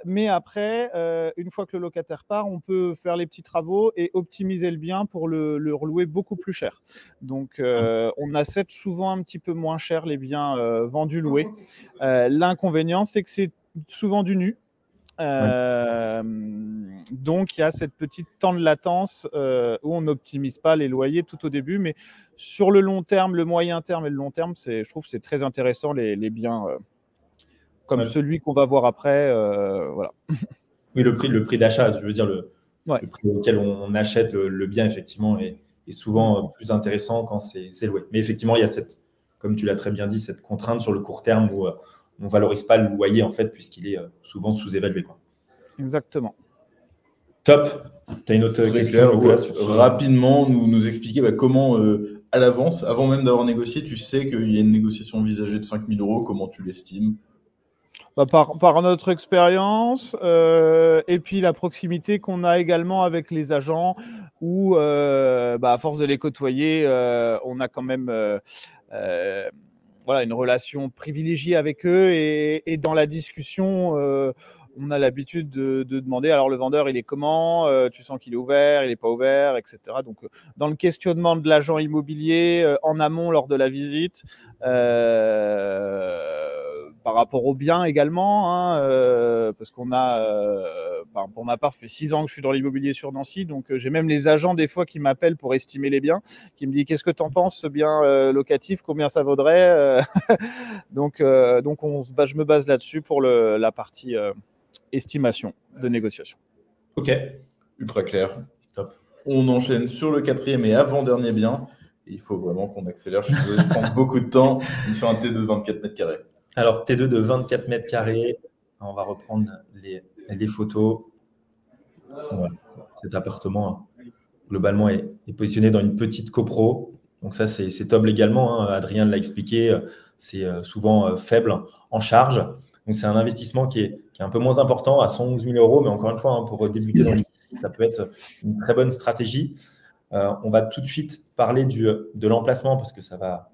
Mais après, une fois que le locataire part, on peut faire les petits travaux et optimiser le bien pour le relouer beaucoup plus cher. Donc, on achète souvent un petit peu moins cher les biens vendus loués. L'inconvénient, c'est que c'est souvent du nu. Donc il y a cette petite temps de latence où on n'optimise pas les loyers tout au début, mais sur le long terme, le moyen terme et le long terme, je trouve que c'est très intéressant les biens comme celui qu'on va voir après. Voilà. Oui, le prix d'achat, je veux dire le prix auquel on achète le bien effectivement est souvent plus intéressant quand c'est loué. Mais effectivement, il y a comme tu l'as très bien dit, cette contrainte sur le court terme où on ne valorise pas le loyer, en fait, puisqu'il est souvent sous-évalué. Exactement. Top. Tu as une autre question rapidement, nous expliquer comment, à l'avance, avant même d'avoir négocié, tu sais qu'il y a une négociation envisagée de 5 000 euros. Comment tu l'estimes? Par notre expérience et puis la proximité qu'on a également avec les agents où, à force de les côtoyer, on a quand même une relation privilégiée avec eux et dans la discussion, on a l'habitude de demander alors le vendeur il est comment, tu sens qu'il est ouvert, il n'est pas ouvert, etc. Donc dans le questionnement de l'agent immobilier en amont lors de la visite, par rapport aux biens également, hein, parce qu'on a, pour ma part, ça fait 6 ans que je suis dans l'immobilier sur Nancy, donc j'ai même les agents des fois qui m'appellent pour estimer les biens, qui me disent qu'est-ce que tu en penses, ce bien locatif, combien ça vaudrait donc je me base là-dessus pour la partie estimation de négociation. Ok. Ultra clair. Top. On enchaîne sur le 4e et avant-dernier bien. Il faut vraiment qu'on accélère. Je suis désolé, je prends beaucoup de temps sur un T2 de 24 mètres carrés. Alors, T2 de 24 mètres carrés. On va reprendre les photos. Voilà. Cet appartement, globalement, est positionné dans une petite copro. Donc ça, c'est top légalement. Hein. Adrien l'a expliqué. C'est souvent faible en charge. Donc, c'est un investissement qui est un peu moins important, à 111 000 €. Mais encore une fois, pour débuter dans l'immobilier, ça peut être une très bonne stratégie. On va tout de suite parler de l'emplacement parce que ça va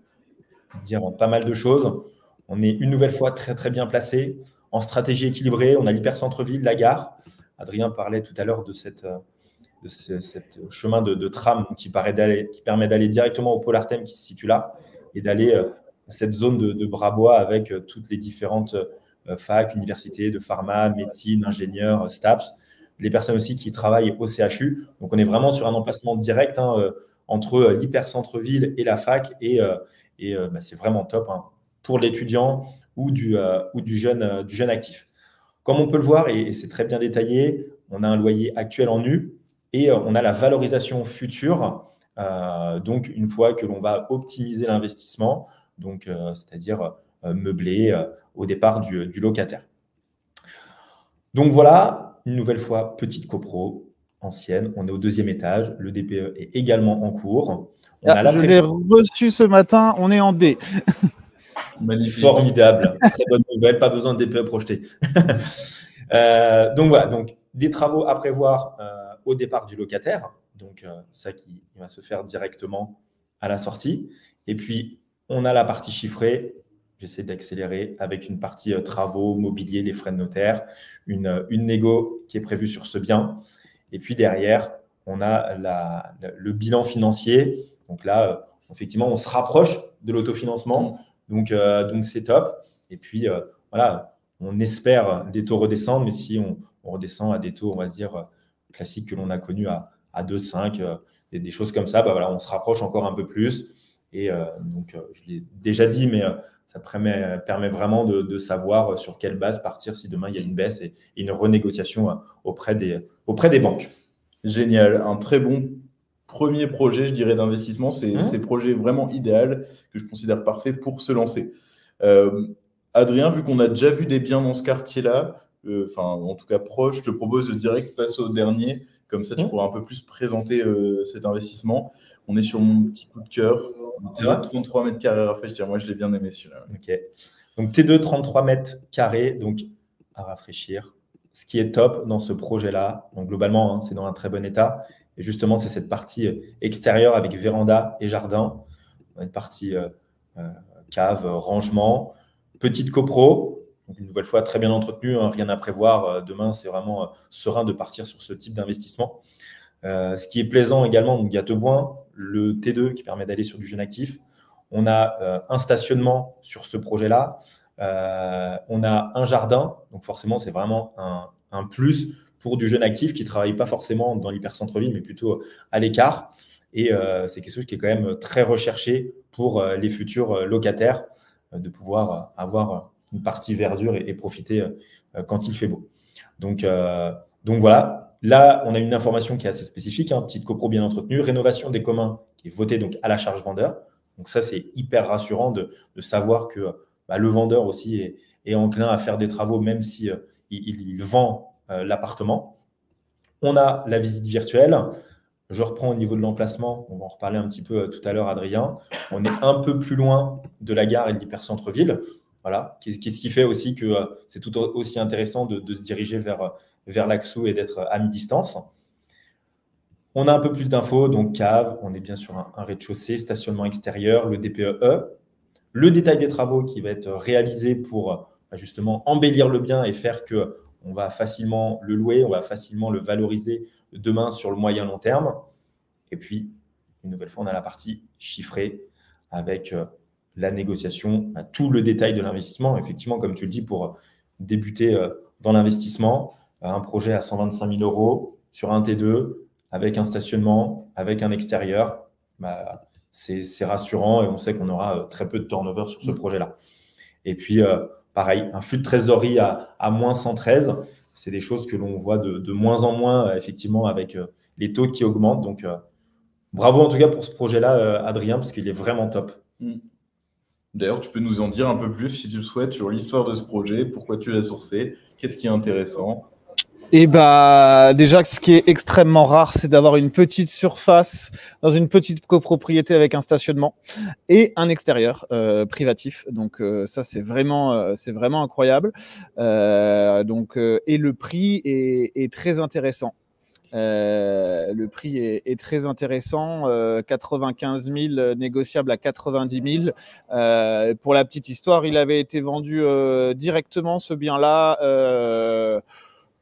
dire pas mal de choses. On est une nouvelle fois très, très bien placé, en stratégie équilibrée. On a l'hypercentre-ville, la gare. Adrien parlait tout à l'heure de cette chemin de tram qui permet d'aller directement au pôle Artem qui se situe là et d'aller à cette zone de Brabois avec toutes les différentes facs, universités de pharma, médecine, ingénieurs, STAPS. Les personnes aussi qui travaillent au CHU. Donc, on est vraiment sur un emplacement direct entre l'hypercentre-ville et la fac. Et c'est vraiment top pour l'étudiant ou du jeune actif. Comme on peut le voir, et c'est très bien détaillé, on a un loyer actuel en nu et on a la valorisation future. Donc, une fois que l'on va optimiser l'investissement, donc c'est-à-dire meubler au départ du locataire. Donc, voilà. Une nouvelle fois, petite copro ancienne. On est au 2e étage. Le DPE est également en cours. Je l'ai reçu ce matin. On est en D. Magnifique. Formidable. Très bonne nouvelle. Pas besoin de DPE projeté. Donc, voilà. Donc, des travaux à prévoir au départ du locataire. Donc, ça qui va se faire directement à la sortie. Et puis, on a la partie chiffrée. J'essaie d'accélérer avec une partie travaux, mobilier, les frais de notaire, une négo qui est prévue sur ce bien. Et puis derrière, on a le bilan financier. Donc là, effectivement, on se rapproche de l'autofinancement. Donc c'est top. Et puis, voilà, on espère des taux redescendre. Mais si on redescend à des taux, on va dire, classiques que l'on a connus à 2,5, des choses comme ça, voilà, on se rapproche encore un peu plus. Et donc, je l'ai déjà dit, mais ça permet vraiment de savoir sur quelle base partir si demain il y a une baisse et une renégociation auprès des banques. Génial. Un très bon premier projet, je dirais, d'investissement. C'est ces projets vraiment idéal que je considère parfait pour se lancer. Adrien, vu qu'on a déjà vu des biens dans ce quartier-là, en tout cas proche, je te propose de direct passer au dernier. Comme ça, tu pourras un peu plus présenter cet investissement. On est sur mon petit coup de cœur. T2 33 mètres carrés à rafraîchir. Moi, je l'ai bien aimé celui-là. Ok. Donc, T2 33 mètres carrés donc, à rafraîchir. Ce qui est top dans ce projet-là, donc globalement, c'est dans un très bon état. Et justement, c'est cette partie extérieure avec véranda et jardin. Une partie cave, rangement. Petite copro. Donc, une nouvelle fois, très bien entretenue. Rien à prévoir. Demain, c'est vraiment serein de partir sur ce type d'investissement. Ce qui est plaisant également, donc il y a 2 points. Le T2 qui permet d'aller sur du jeune actif. On a un stationnement sur ce projet-là. On a un jardin. Donc forcément, c'est vraiment un plus pour du jeune actif qui ne travaille pas forcément dans l'hypercentre-ville, mais plutôt à l'écart. Et c'est quelque chose qui est quand même très recherché pour les futurs locataires de pouvoir avoir une partie verdure et profiter quand il fait beau. Donc voilà. Là, on a une information qui est assez spécifique, petite copro bien entretenue, rénovation des communs qui est votée donc à la charge vendeur. Donc ça, c'est hyper rassurant de savoir que le vendeur aussi est enclin à faire des travaux même si il vend l'appartement. On a la visite virtuelle. Je reprends au niveau de l'emplacement. On va en reparler un petit peu tout à l'heure, Adrien. On est un peu plus loin de la gare et de l'hypercentre-ville. Voilà. Ce qui fait aussi que c'est tout aussi intéressant de se diriger vers l'Axou et d'être à mi-distance. On a un peu plus d'infos, donc cave, on est bien sur un rez-de-chaussée, stationnement extérieur, le DPE, le détail des travaux qui va être réalisé pour justement embellir le bien et faire qu'on va facilement le louer, on va facilement le valoriser demain sur le moyen long terme. Et puis, une nouvelle fois, on a la partie chiffrée avec la négociation, tout le détail de l'investissement. Effectivement, comme tu le dis, pour débuter dans l'investissement, un projet à 125 000 € sur un T2, avec un stationnement, avec un extérieur, bah, c'est rassurant et on sait qu'on aura très peu de turnover sur ce projet-là. Et puis, pareil, un flux de trésorerie à moins 113, c'est des choses que l'on voit de moins en moins, effectivement, avec les taux qui augmentent. Donc, bravo en tout cas pour ce projet-là, Adrien, parce qu'il est vraiment top. D'ailleurs, tu peux nous en dire un peu plus, si tu le souhaites, sur l'histoire de ce projet, pourquoi tu l'as sourcé, qu'est-ce qui est intéressant? Et bah, déjà, ce qui est extrêmement rare, c'est d'avoir une petite surface dans une petite copropriété avec un stationnement et un extérieur privatif. Donc ça, c'est vraiment incroyable. Et le prix est très intéressant. Le prix est très intéressant, 95 000 négociable à 90 000. Pour la petite histoire, il avait été vendu directement, ce bien-là,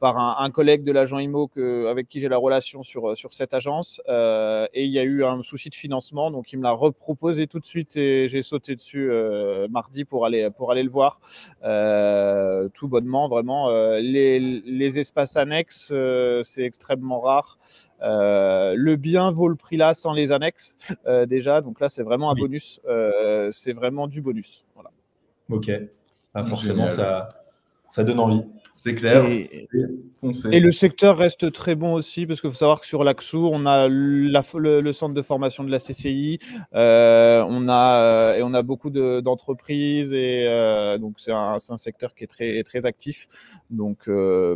par un collègue de l'agent IMO avec qui j'ai la relation sur cette agence. Et il y a eu un souci de financement, donc il me l'a reproposé tout de suite et j'ai sauté dessus mardi pour aller le voir. Tout bonnement, vraiment. Les espaces annexes, c'est extrêmement rare. Le bien vaut le prix là sans les annexes déjà, donc là c'est vraiment un bonus. C'est vraiment du bonus. Voilà. Ok, forcément ça donne envie. C'est clair. Et le secteur reste très bon aussi, parce qu'il faut savoir que sur l'Axou, on a le centre de formation de la CCI, on a beaucoup d'entreprises, et donc c'est un secteur qui est très, très actif. Donc,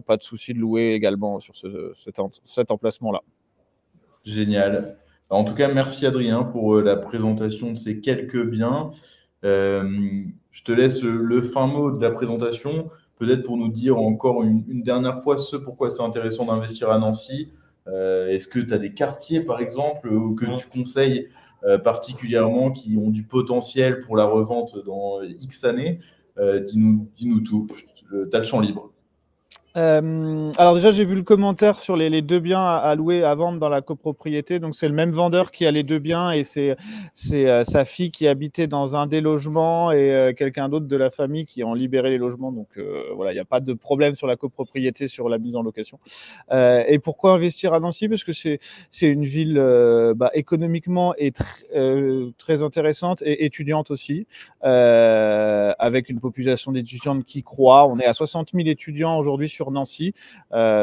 pas de souci de louer également sur cet emplacement-là. Génial. En tout cas, merci Adrien pour la présentation de ces quelques biens. Je te laisse le fin mot de la présentation. Peut-être pour nous dire encore une dernière fois pourquoi c'est intéressant d'investir à Nancy. Est-ce que tu as des quartiers, par exemple, que tu conseilles particulièrement qui ont du potentiel pour la revente dans X années? Dis-nous tout. Tu as le champ libre. Alors déjà, j'ai vu le commentaire sur les deux biens à louer, à vendre dans la copropriété. Donc c'est le même vendeur qui a les deux biens, et c'est sa fille qui habitait dans un des logements et quelqu'un d'autre de la famille qui ont libéré les logements. Donc voilà, il n'y a pas de problème sur la copropriété, sur la mise en location. Et pourquoi investir à Nancy? Parce que c'est une ville économiquement et très intéressante, et étudiante aussi, avec une population d'étudiantes qui croît. On est à 60 000 étudiants aujourd'hui sur Nancy,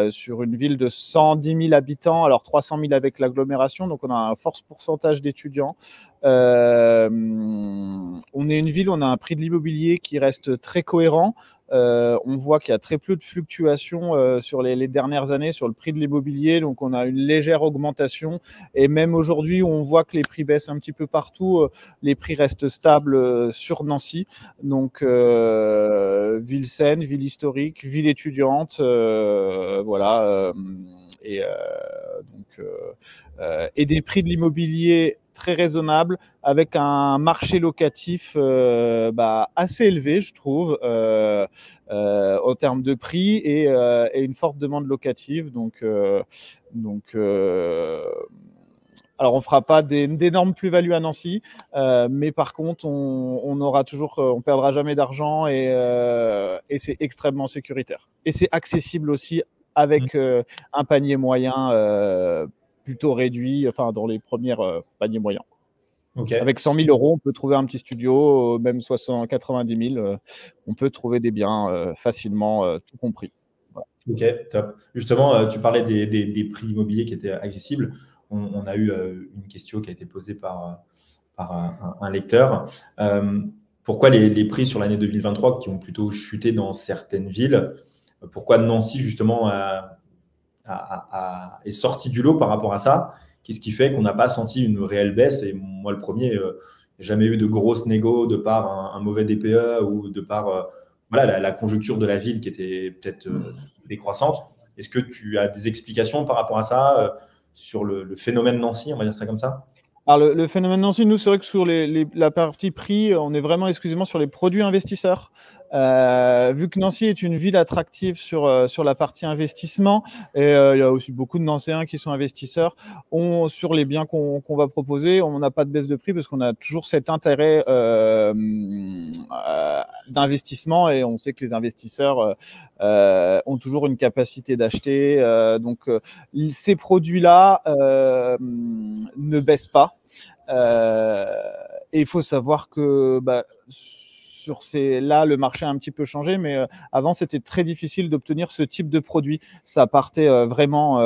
sur une ville de 110 000 habitants, alors 300 000 avec l'agglomération, donc on a un fort pourcentage d'étudiants. On est une ville, on a un prix de l'immobilier qui reste très cohérent. On voit qu'il y a très peu de fluctuations sur les dernières années sur le prix de l'immobilier, donc on a une légère augmentation, et même aujourd'hui on voit que les prix baissent un petit peu partout, les prix restent stables sur Nancy. Donc ville saine, ville historique, ville étudiante, voilà, et des prix de l'immobilier très raisonnable, avec un marché locatif assez élevé, je trouve, en termes de prix, et une forte demande locative. Donc alors, on ne fera pas d'énormes plus-values à Nancy, mais par contre, on perdra jamais d'argent, et c'est extrêmement sécuritaire. Et c'est accessible aussi avec un panier moyen plutôt réduit, enfin dans les premiers paniers moyens. Okay. Avec 100 000 €, on peut trouver un petit studio, même 90 000, on peut trouver des biens facilement, tout compris. Voilà. Ok, top. Justement, tu parlais des prix immobiliers qui étaient accessibles. On a eu une question qui a été posée par un lecteur. Pourquoi les prix sur l'année 2023 qui ont plutôt chuté dans certaines villes, pourquoi Nancy justement est sorti du lot par rapport à ça? Qu'est-ce qui fait qu'on n'a pas senti une réelle baisse? Et moi, le premier, jamais eu de grosses négo de par un mauvais DPE ou de par la conjoncture de la ville qui était peut-être décroissante. Est-ce que tu as des explications par rapport à ça, sur le phénomène Nancy, on va dire ça comme ça? Alors, le phénomène Nancy, nous, c'est vrai que sur la partie prix, on est vraiment exclusivement sur les produits investisseurs. Vu que Nancy est une ville attractive sur la partie investissement, et il y a aussi beaucoup de Nancéens qui sont investisseurs, sur les biens qu'on va proposer, on n'a pas de baisse de prix parce qu'on a toujours cet intérêt d'investissement, et on sait que les investisseurs ont toujours une capacité d'acheter. Donc, ces produits-là ne baissent pas. Et il faut savoir que là, le marché a un petit peu changé, mais avant, c'était très difficile d'obtenir ce type de produit. Ça partait vraiment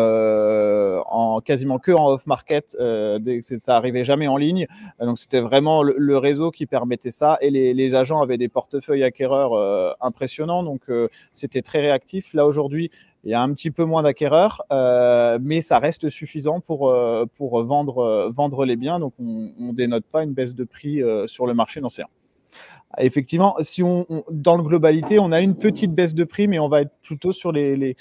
quasiment que en off-market. Ça arrivait jamais en ligne. Donc, c'était vraiment le réseau qui permettait ça. Et les agents avaient des portefeuilles acquéreurs impressionnants. Donc, c'était très réactif. Là, aujourd'hui, il y a un petit peu moins d'acquéreurs, mais ça reste suffisant pour vendre les biens. Donc, on ne dénote pas une baisse de prix sur le marché nancéen. Effectivement, si dans le globalité, on a une petite baisse de prix, mais on va être plutôt sur les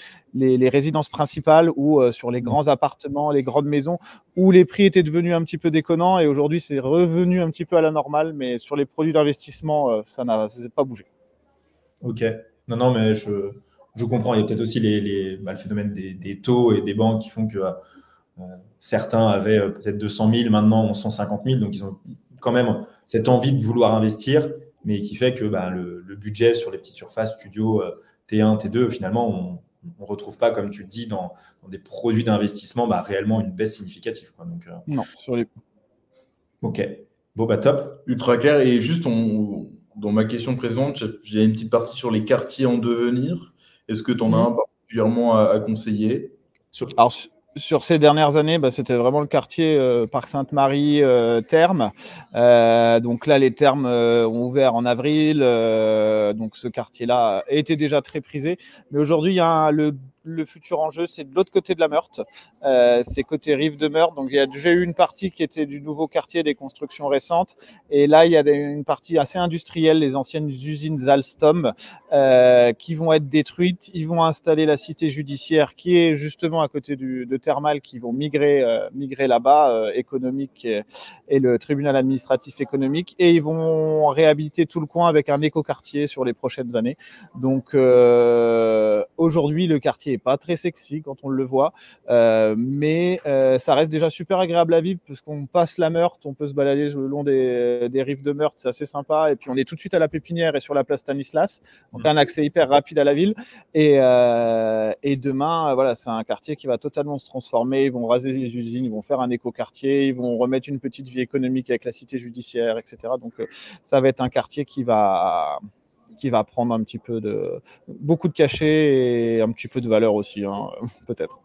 résidences principales ou sur les grands appartements, les grandes maisons, où les prix étaient devenus un petit peu déconnants, et aujourd'hui, c'est revenu un petit peu à la normale, mais sur les produits d'investissement, ça n'a pas bougé. Ok. Non, mais je comprends. Il y a peut-être aussi le phénomène des taux et des banques qui font que certains avaient peut-être 200 000, maintenant ont 150 000, donc ils ont quand même cette envie de vouloir investir, mais qui fait que le budget sur les petites surfaces, studios T1, T2, finalement, on ne retrouve pas, comme tu le dis, dans des produits d'investissement, réellement une baisse significative, quoi. Donc, non, sur les... Ok. Bon, top. Ultra clair. Et juste, dans ma question précédente, il y a une petite partie sur les quartiers en devenir. Est-ce que tu en as un particulièrement à conseiller? Alors, sur ces dernières années, c'était vraiment le quartier Parc Sainte-Marie, Thermes. Donc là, les Thermes ont ouvert en avril. Donc ce quartier-là était déjà très prisé. Mais aujourd'hui, il y a le futur enjeu, c'est de l'autre côté de la Meurthe. C'est côté rive de Meurthe. Donc il y a déjà eu une partie qui était du nouveau quartier, des constructions récentes. Et là, il y a une partie assez industrielle, les anciennes usines Alstom, qui vont être détruites. Ils vont installer la cité judiciaire qui est justement à côté de Thermal, qui vont migrer là-bas, économique et le tribunal administratif économique. Et ils vont réhabiliter tout le coin avec un écoquartier sur les prochaines années. Donc aujourd'hui, le quartier n'est pas très sexy quand on le voit, mais ça reste déjà super agréable à vivre parce qu'on passe la Meurthe, on peut se balader le long des rives de Meurthe, c'est assez sympa, et puis on est tout de suite à la Pépinière et sur la place Stanislas, donc un accès hyper rapide à la ville, et demain, voilà, c'est un quartier qui va totalement se transformer. Ils vont raser les usines, ils vont faire un écoquartier, ils vont remettre une petite vie économique avec la cité judiciaire, etc. Donc ça va être un quartier qui va prendre un petit peu beaucoup de cachet et un petit peu de valeur aussi, peut-être.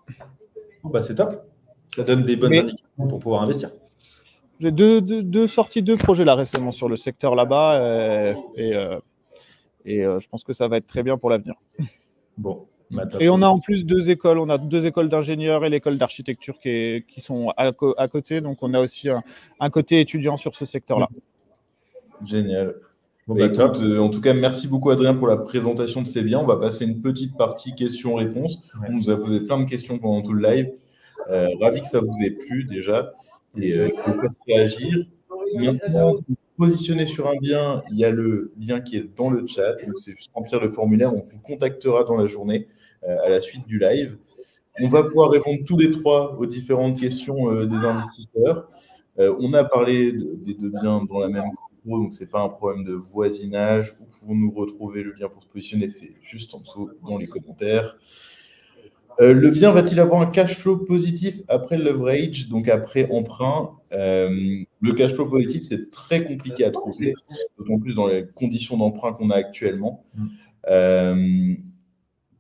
C'est top. Ça donne des bonnes indications pour pouvoir investir. J'ai sorti deux projets là récemment sur le secteur là-bas, et je pense que ça va être très bien pour l'avenir. Bon. Et on a en plus deux écoles. On a deux écoles d'ingénieurs et l'école d'architecture qui sont à côté. Donc on a aussi un côté étudiant sur ce secteur-là. Génial. Écoute, en tout cas, merci beaucoup Adrien pour la présentation de ces biens. On va passer une petite partie questions-réponses. Ouais. On nous a posé plein de questions pendant tout le live. Ravi que ça vous ait plu déjà et que vous fasse réagir. Maintenant, vous positionnez sur un bien, il y a le lien qui est dans le chat. Donc, c'est juste remplir le formulaire. On vous contactera dans la journée à la suite du live. On va pouvoir répondre tous les trois aux différentes questions des investisseurs. On a parlé des deux biens dans la même donc ce n'est pas un problème de voisinage. Où pouvons-nous retrouver le lien pour se positionner? C'est juste en dessous dans les commentaires. Le bien va-t-il avoir un cash flow positif après le leverage, donc après emprunt? Le cash flow positif, c'est très compliqué à trouver, d'autant plus dans les conditions d'emprunt qu'on a actuellement.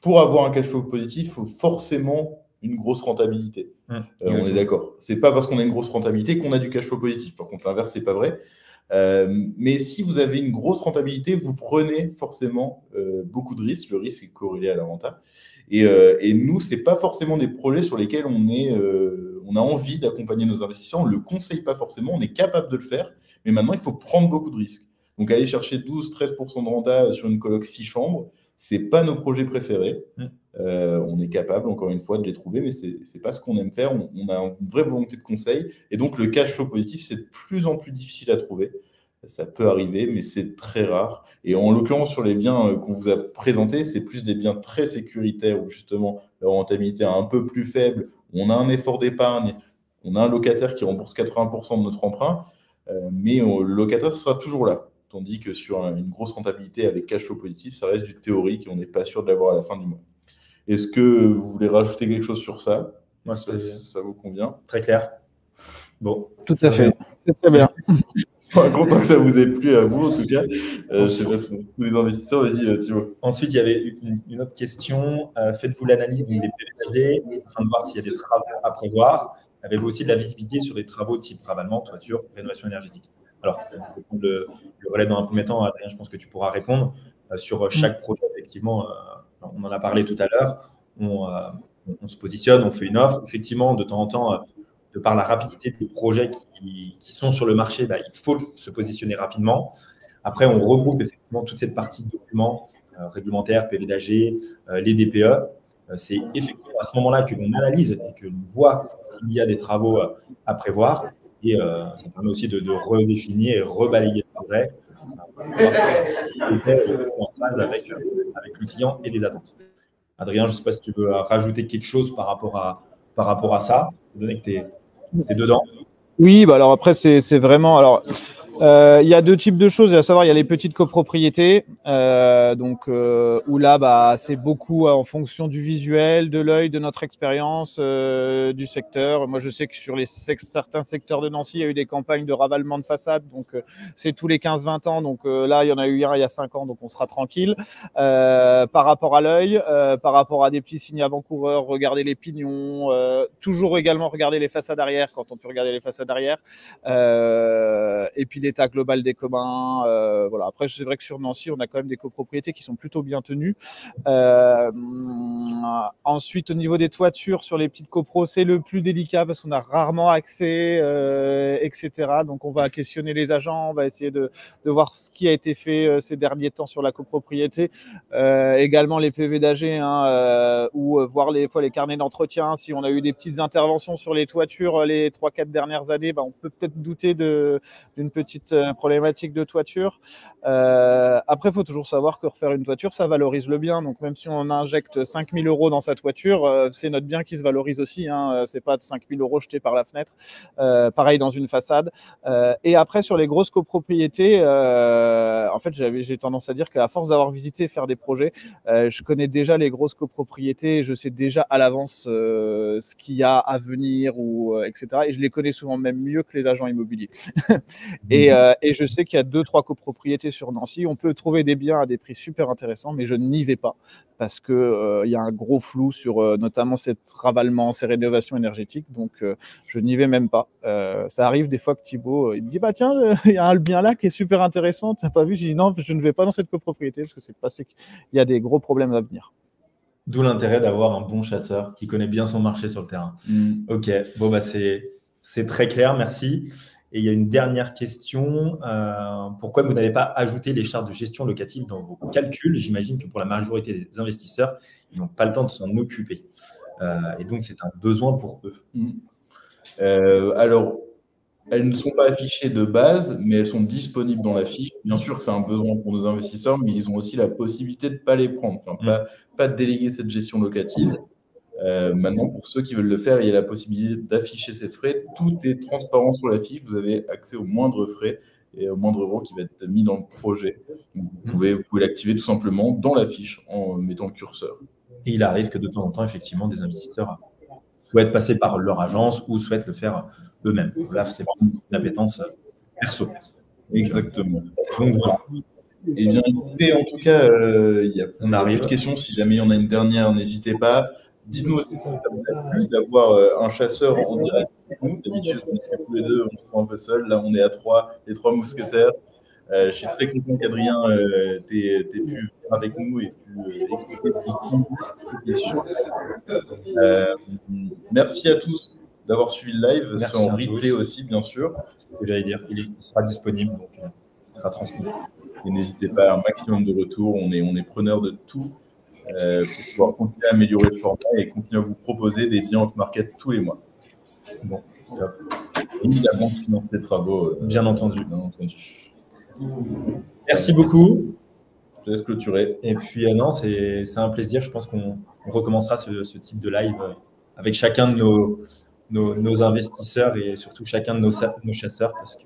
Pour avoir un cash flow positif, il faut forcément une grosse rentabilité. On est d'accord. Ce n'est pas parce qu'on a une grosse rentabilité qu'on a du cash flow positif. Par contre, l'inverse, ce n'est pas vrai. Mais si vous avez une grosse rentabilité, vous prenez forcément beaucoup de risques. Le risque est corrélé à la renta. Et nous, ce n'est pas forcément des projets sur lesquels on a envie d'accompagner nos investisseurs. On ne le conseille pas forcément. On est capable de le faire. Mais maintenant, il faut prendre beaucoup de risques. Donc, aller chercher 12-13% de renta sur une coloc 6 chambres, ce n'est pas nos projets préférés. On est capable, encore une fois, de les trouver, mais ce n'est pas ce qu'on aime faire. On a une vraie volonté de conseil. Et donc, le cash flow positif, c'est de plus en plus difficile à trouver. Ça peut arriver, mais c'est très rare. Et en l'occurrence, sur les biens qu'on vous a présentés, c'est plus des biens très sécuritaires où justement la rentabilité est un peu plus faible. On a un effort d'épargne, on a un locataire qui rembourse 80% de notre emprunt, mais le locataire sera toujours là. Tandis que sur une grosse rentabilité avec cash flow positif, ça reste du théorique et on n'est pas sûr de l'avoir à la fin du mois. Est-ce que vous voulez rajouter quelque chose sur ça? Moi, ça vous convient? Très clair. Bon. Tout à fait. C'est très bien. Content que ça vous ait plu à vous, en tout cas. Je sais pas si tous les investisseurs, vas-y, Thibaut. Ensuite, il y avait une autre question. Faites-vous l'analyse des PVAG afin de voir s'il y a des travaux à prévoir? Avez-vous aussi de la visibilité sur des travaux type ravalement, toiture, rénovation énergétique? Alors, le relais dans un premier temps, Adrien, je pense que tu pourras répondre. Sur chaque projet, effectivement, on en a parlé tout à l'heure, on se positionne, on fait une offre. Effectivement, de temps en temps, de par la rapidité des projets qui sont sur le marché, il faut se positionner rapidement. Après, on regroupe effectivement toute cette partie de documents réglementaires, PV-d'AG, les DPE. C'est effectivement à ce moment-là que l'on analyse et que l'on voit s'il y a des travaux à prévoir. Et ça permet aussi de redéfinir et rebalayer le projet en phase avec le client et les attentes. Adrien, je ne sais pas si tu veux rajouter quelque chose par rapport à ça, étant donné que tu es dedans. Oui, alors après, c'est vraiment… Alors, il y a deux types de choses, à savoir, il y a les petites copropriétés, où là, c'est beaucoup en fonction du visuel, de l'œil, de notre expérience, du secteur. Moi, je sais que sur certains secteurs de Nancy, il y a eu des campagnes de ravalement de façade, donc c'est tous les 15-20 ans. Donc là, il y en a eu un il y a 5 ans, donc on sera tranquille. Par rapport à l'œil, par rapport à des petits signes avant-coureurs, regarder les pignons, toujours également regarder les façades arrière quand on peut regarder les façades arrière, et puis l'état global des communs. Voilà. Après, c'est vrai que sur Nancy, on a quand même des copropriétés qui sont plutôt bien tenues. Ensuite, au niveau des toitures, sur les petites copros, c'est le plus délicat parce qu'on a rarement accès, etc. Donc, on va questionner les agents, on va essayer de voir ce qui a été fait ces derniers temps sur la copropriété. Également les PV d'AG, ou voir les fois les carnets d'entretien. Si on a eu des petites interventions sur les toitures les 3-4 dernières années, on peut peut-être douter d'une petite problématique de toiture. Après, il faut toujours savoir que refaire une toiture, ça valorise le bien. Donc, même si on injecte 5 000 € dans sa toiture, c'est notre bien qui se valorise aussi. C'est pas de 5 000 € jetés par la fenêtre. Pareil dans une façade. Et après, sur les grosses copropriétés, en fait, j'ai tendance à dire qu'à force d'avoir visité et faire des projets, je connais déjà les grosses copropriétés et je sais déjà à l'avance ce qu'il y a à venir, etc. Et je les connais souvent même mieux que les agents immobiliers. Et je sais qu'il y a 2-3 copropriétés sur Nancy. On peut trouver des biens à des prix super intéressants, mais je n'y vais pas parce qu'il y a un gros flou sur notamment ces ravalements, ces rénovations énergétiques. Donc, je n'y vais même pas. Ça arrive des fois que Thibaut il me dit tiens, il y a un bien là qui est super intéressant. Tu n'as pas vu? Je dis non, je ne vais pas dans cette copropriété parce que c'est passé qu'il y a des gros problèmes à venir. D'où l'intérêt d'avoir un bon chasseur qui connaît bien son marché sur le terrain. Ok, bon, c'est très clair, merci. Et il y a une dernière question. Pourquoi vous n'avez pas ajouté les charges de gestion locative dans vos calculs? J'imagine que pour la majorité des investisseurs, ils n'ont pas le temps de s'en occuper. Et donc, c'est un besoin pour eux. Alors, elles ne sont pas affichées de base, mais elles sont disponibles dans la fiche. Bien sûr que c'est un besoin pour nos investisseurs, mais ils ont aussi la possibilité de ne pas les prendre, pas de déléguer cette gestion locative. Maintenant, pour ceux qui veulent le faire, il y a la possibilité d'afficher ces frais. Tout est transparent sur la fiche. Vous avez accès aux moindres frais et au moindre euro qui va être mis dans le projet. Donc, vous pouvez l'activer tout simplement dans la fiche en mettant le curseur. Et il arrive que de temps en temps, effectivement, des investisseurs souhaitent passer par leur agence ou souhaitent le faire eux-mêmes. Là, c'est vraiment une appétence perso. Exactement. Donc, voilà. Eh bien, écoutez, en tout cas, on a plus de questions. Si jamais il y en a une dernière, n'hésitez pas. Dites-nous aussi si ça vous a plu d'avoir un chasseur en direct. D'habitude, on est tous les deux, on se sent un peu seul. Là, on est à 3, les 3 mousquetaires. Je suis très content qu'Adrien t'aies pu venir avec nous et pu expliquer tes questions. Merci à tous d'avoir suivi le live. C'est en replay aussi, bien sûr. C'est ce que j'allais dire. Il sera disponible, donc il sera transmis. Et n'hésitez pas à un maximum de retours. On est preneur de tout pour pouvoir continuer à améliorer le format et continuer à vous proposer des biens off-market tous les mois. Bon, top. Évidemment, financer ces travaux. Bien entendu. Merci beaucoup. Je te laisse clôturer. Et puis, non, c'est un plaisir. Je pense qu'on recommencera ce type de live avec chacun de nos investisseurs et surtout chacun de nos chasseurs parce que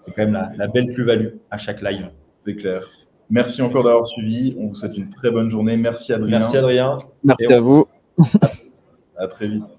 c'est quand même la belle plus-value à chaque live. C'est clair. Merci encore d'avoir suivi. On vous souhaite une très bonne journée. Merci Adrien. Merci Adrien. Merci à vous. À très vite.